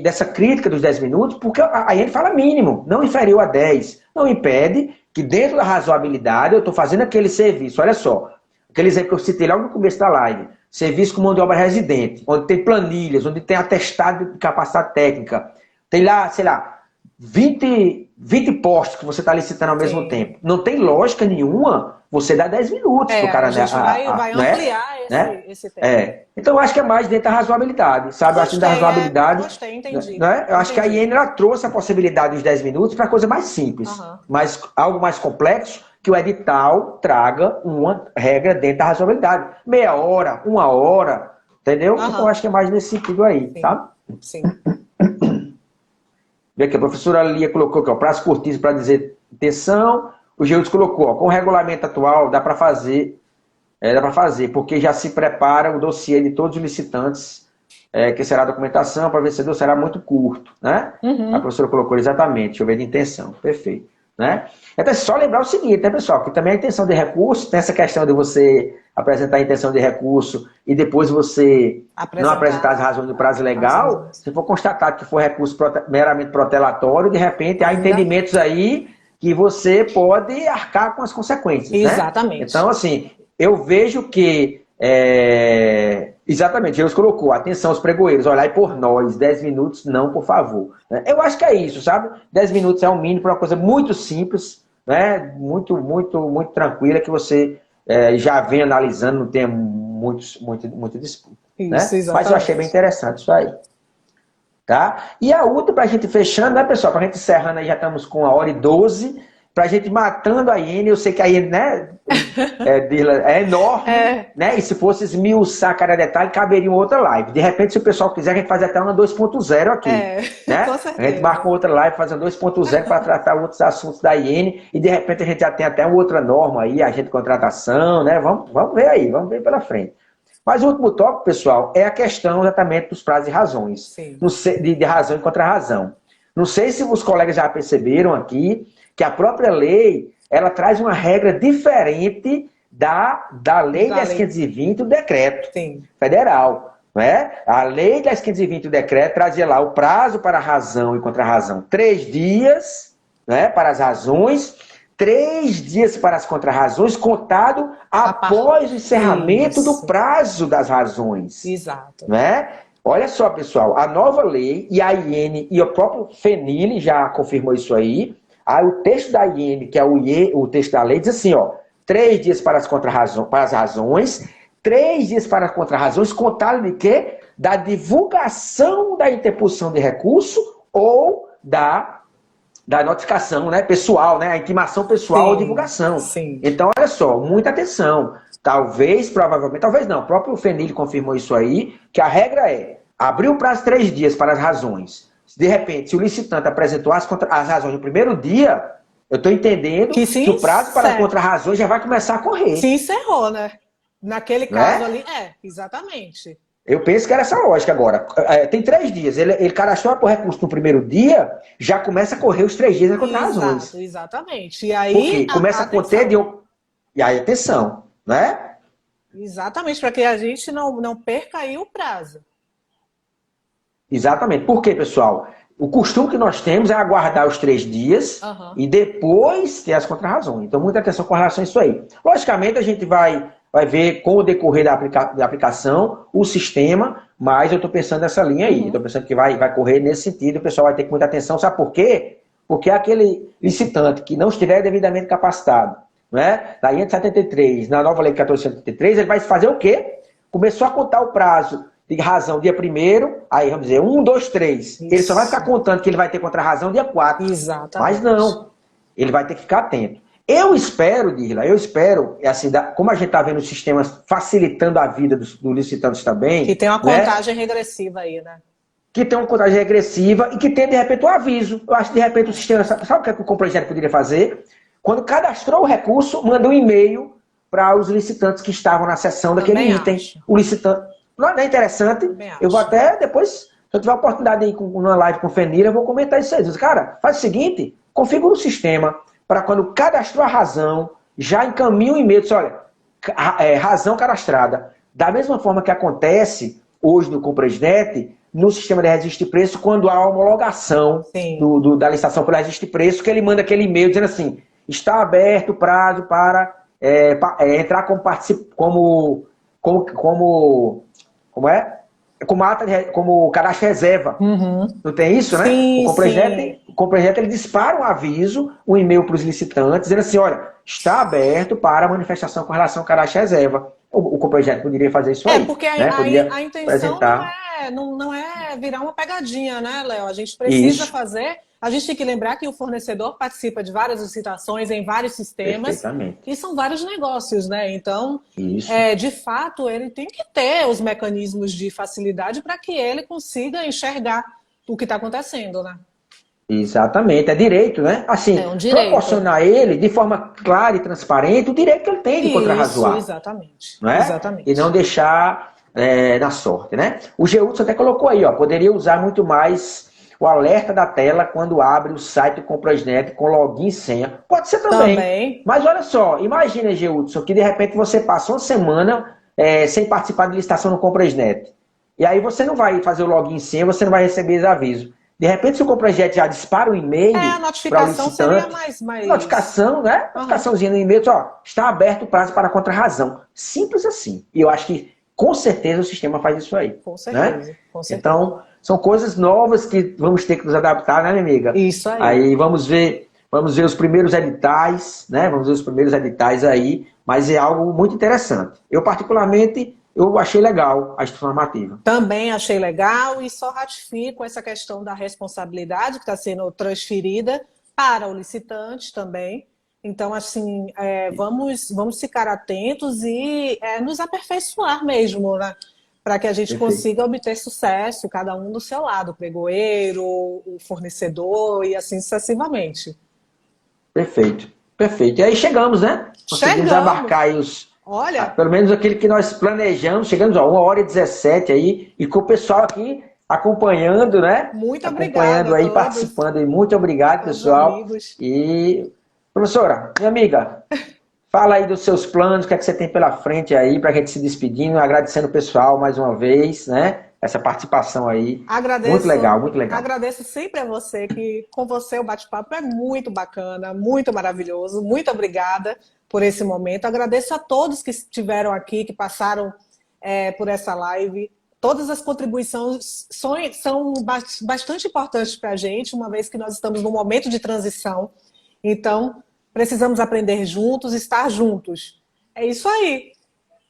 dessa crítica dos 10 minutos, porque aí ele fala mínimo, não inferior a 10. Não impede que dentro da razoabilidade eu estou fazendo aquele serviço, olha só, aquele exemplo que eu citei logo no começo da live, serviço com mão de obra residente, onde tem planilhas, onde tem atestado de capacidade técnica, tem lá, sei lá, 20 postos que você está licitando ao mesmo tempo. Não tem lógica nenhuma você dar 10 minutos para o cara. A gente vai ampliar esse tempo. Então eu acho que é mais dentro da razoabilidade, sabe? Eu acho que da razoabilidade. Gostei, entendi. Né? Eu acho que a IN ela trouxe a possibilidade dos 10 minutos para coisa mais simples, mas algo mais complexo, que o edital traga uma regra dentro da razoabilidade. Meia hora, uma hora, entendeu? Então eu acho que é mais nesse sentido aí, tá? Sim. Vê que a professora Lia colocou aqui, ó, prazo curtíssimo para dizer intenção. O Geudes colocou, ó, com o regulamento atual dá para fazer, porque já se prepara o dossiê de todos os licitantes, que será a documentação para vencedor, será muito curto, né? A professora colocou exatamente, deixa eu ver de intenção, perfeito. Né? Então, só lembrar o seguinte, né, pessoal, que também a intenção de recurso, tem essa questão de você apresentar a intenção de recurso e depois você não apresentar as razões do prazo legal, se for constatado que for recurso meramente protelatório, de repente há entendimentos aí que você pode arcar com as consequências. Exatamente. Né? Então, assim, eu vejo que exatamente, Deus colocou, atenção aos pregoeiros, olhai por nós, 10 minutos, não, por favor. Eu acho que é isso, sabe? 10 minutos é um mínimo para uma coisa muito simples, né? Muito tranquila, que você já vem analisando, não tem muita disputa. Isso, né? Mas eu achei bem interessante isso aí. Tá? E a outra, para a gente fechando, né, pessoal? Para a gente encerrando aí, já estamos com 1h12. Para a gente matando a IN, eu sei que a IN, né, é enorme, né? E se fosse esmiuçar cada detalhe, caberia uma outra live. De repente, se o pessoal quiser, a gente faz até uma 2.0 aqui. Né? Com certeza. A gente marca uma outra live, faz uma 2.0 para tratar outros assuntos da IN, e de repente a gente já tem até uma outra norma aí, agente de contratação, né? Vamos ver aí, vamos ver pela frente. Mas o último tópico, pessoal, é a questão exatamente dos prazos e razões. De razão e contra-razão. Não sei se os colegas já perceberam aqui que a própria lei, ela traz uma regra diferente da lei 10.520, do decreto federal. Né? A lei 10.520, o decreto, trazia lá o prazo para razão e contra-razão. 3 dias, né, para as razões, 3 dias para as contra-razões, contado após o encerramento do prazo das razões. Exato. Né? Olha só, pessoal, a nova lei, e a IN, e o próprio FENIL já confirmou isso aí. Aí o texto da IN, que é o texto da lei, diz assim, ó, 3 dias para as razões, 3 dias para as contra-razões, contado de quê? Da divulgação da interposição de recurso ou da notificação, né, pessoal, né, a intimação pessoal ou divulgação. Então, olha só, muita atenção. Talvez, provavelmente, talvez não, o próprio FENIL confirmou isso aí, que a regra é abrir o prazo 3 dias para as razões. De repente, se o licitante apresentou as razões no primeiro dia, eu estou entendendo que o prazo para as contra-razões já vai começar a correr. Se encerrou, né? Naquele caso ali, exatamente. Eu penso que era essa lógica agora. Tem 3 dias, ele cadastrou por recurso no primeiro dia, já começa a correr os 3 dias das contra-razões. Exatamente. E aí, porque começa a conter E aí, atenção, né? Exatamente, para que a gente não perca aí o prazo. Exatamente. Por quê, pessoal? O costume que nós temos é aguardar os 3 dias e depois ter as contra-razões. Então, muita atenção com relação a isso aí. Logicamente, a gente vai ver com o decorrer da aplicação o sistema, mas eu estou pensando nessa linha aí. Estou pensando que vai correr nesse sentido, o pessoal vai ter muita atenção. Sabe por quê? Porque aquele licitante que não estiver devidamente capacitado, né? Da IN de 73, na nova lei 1473, ele vai fazer o quê? Começou a contar o prazo de razão dia 1º, aí vamos dizer, 1, 2, 3. Ele só vai ficar contando que ele vai ter contra-razão dia 4. Exatamente. Mas não, ele vai ter que ficar atento. Eu espero, Dirla, assim, como a gente está vendo os sistemas facilitando a vida dos licitantes também. Que tem uma contagem regressiva aí, né? Que tem uma contagem regressiva e que tem, de repente, um aviso. Eu acho que, de repente, o sistema... Sabe o que, é que o comprojeto poderia fazer? Quando cadastrou o recurso, manda um e-mail para os licitantes que estavam na sessão daquele item. O licitante... Não é interessante? Eu vou até depois, se eu tiver a oportunidade de ir numa live com o Fenira, eu vou comentar isso aí. Cara, faz o seguinte, configura o sistema para quando cadastrou a razão, já encaminha um e-mail, diz, olha, razão cadastrada. Da mesma forma que acontece hoje no Compresidente, no sistema de registro de preço, quando há a homologação da licitação pelo registro de preço, que ele manda aquele e-mail dizendo assim, está aberto o prazo para entrar como cadastro reserva. Não tem isso, né? Sim, o Comprejeto ele dispara um aviso, um e-mail para os licitantes, dizendo assim, olha, está aberto para manifestação com relação ao cadastro reserva. O Comprejeto poderia fazer isso aí. Porque né? a intenção não é virar uma pegadinha, né, Léo? A gente precisa fazer... A gente tem que lembrar que o fornecedor participa de várias licitações em vários sistemas e são vários negócios, né? Então, de fato, ele tem que ter os mecanismos de facilidade para que ele consiga enxergar o que está acontecendo, né? Exatamente, é direito, né? Assim, proporcionar a ele, de forma clara e transparente, o direito que ele tem de contrarrazoar. Exatamente. Não é? Exatamente. E não deixar na sorte, né? O Geudson até colocou aí, ó, poderia usar muito mais o alerta da tela quando abre o site do Compresidente com login e senha. Pode ser também. Mas olha só, imagina, Geudson, que de repente você passa uma semana sem participar de licitação no Compresidente. E aí você não vai fazer o login e senha, você não vai receber esse aviso. De repente, se o Compresidente já dispara o e-mail a notificação seria mais... Notificação, né? Notificaçãozinha no e-mail, ó, está aberto o prazo para contrarrazão. Simples assim. E eu acho que, com certeza, o sistema faz isso aí. Com certeza, né? Com certeza. Então, são coisas novas que vamos ter que nos adaptar, né, minha amiga? Isso aí. Aí vamos ver os primeiros editais, né? Vamos ver os primeiros editais aí, mas é algo muito interessante. Eu, particularmente... Eu achei legal a instituição normativa. Também achei legal e só ratifico essa questão da responsabilidade que está sendo transferida para o licitante também. Então, assim, vamos ficar atentos e nos aperfeiçoar mesmo, né? Para que a gente consiga obter sucesso, cada um do seu lado, o pregoeiro, o fornecedor e assim sucessivamente. Perfeito, perfeito. E aí chegamos, né? Conseguimos abarcar aí pelo menos aquele que nós planejamos, chegamos a 1h17 aí, e com o pessoal aqui acompanhando, né? Muito acompanhando aí, participando aí. Muito obrigado, pessoal. Amigos. E, professora, minha amiga, fala aí dos seus planos, o que é que você tem pela frente aí, para a gente se despedindo, agradecendo o pessoal mais uma vez, né? Essa participação aí. Muito legal, muito legal. Agradeço sempre a você, que com você o bate-papo é muito bacana, muito maravilhoso. Muito obrigada por esse momento. Agradeço a todos que estiveram aqui, que passaram por essa live. Todas as contribuições são bastante importantes para a gente, uma vez que nós estamos num momento de transição. Então, precisamos aprender juntos, estar juntos. É isso aí.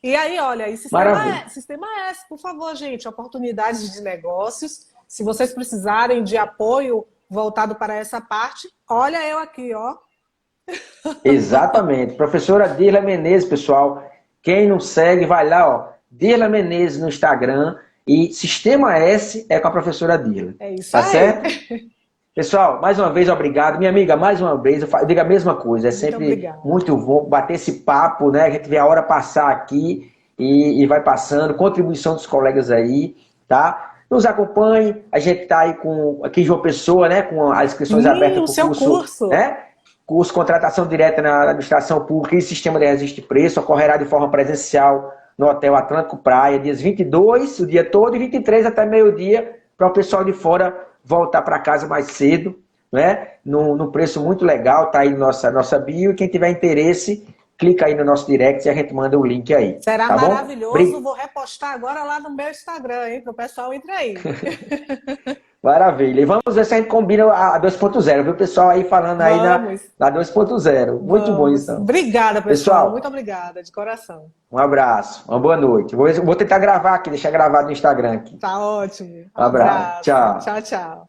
E aí, olha, Sistema S, por favor, gente, oportunidades de negócios. Se vocês precisarem de apoio voltado para essa parte, olha eu aqui, ó. Exatamente. Professora Dirla Menezes, pessoal. Quem não segue, vai lá, ó. Dirla Menezes no Instagram. E Sistema S é com a professora Dirla. É isso aí. Tá certo? Pessoal, mais uma vez, obrigado. Minha amiga, mais uma vez, eu digo a mesma coisa. É sempre muito bom bater esse papo, né? A gente vê a hora passar aqui e vai passando. Contribuição dos colegas aí, tá? Nos acompanhe. A gente tá aí aqui em João Pessoa, né? Com as inscrições abertas para o curso. Né? Curso Contratação Direta na Administração Pública e Sistema de Registro de Preço. Ocorrerá de forma presencial no Hotel Atlântico Praia, dias 22, o dia todo, e 23 até meio-dia, para o pessoal de fora voltar para casa mais cedo, né? Num preço muito legal, tá aí nossa bio, e quem tiver interesse, clica aí no nosso direct e a gente manda o link aí. Será tá maravilhoso, vou repostar agora lá no meu Instagram, hein, para o pessoal entrar aí. Maravilha. E vamos ver se a gente combina a 2.0, viu, pessoal aí falando aí Vamos, na 2.0. Muito bom vamos. isso. Obrigada, pessoal. Muito Pessoal, obrigada, de coração. um abraço, uma boa noite. Vou tentar gravar aqui, deixar gravado no Instagram aqui. Tá ótimo. Um abraço, Abraço. tchau. Tchau, tchau.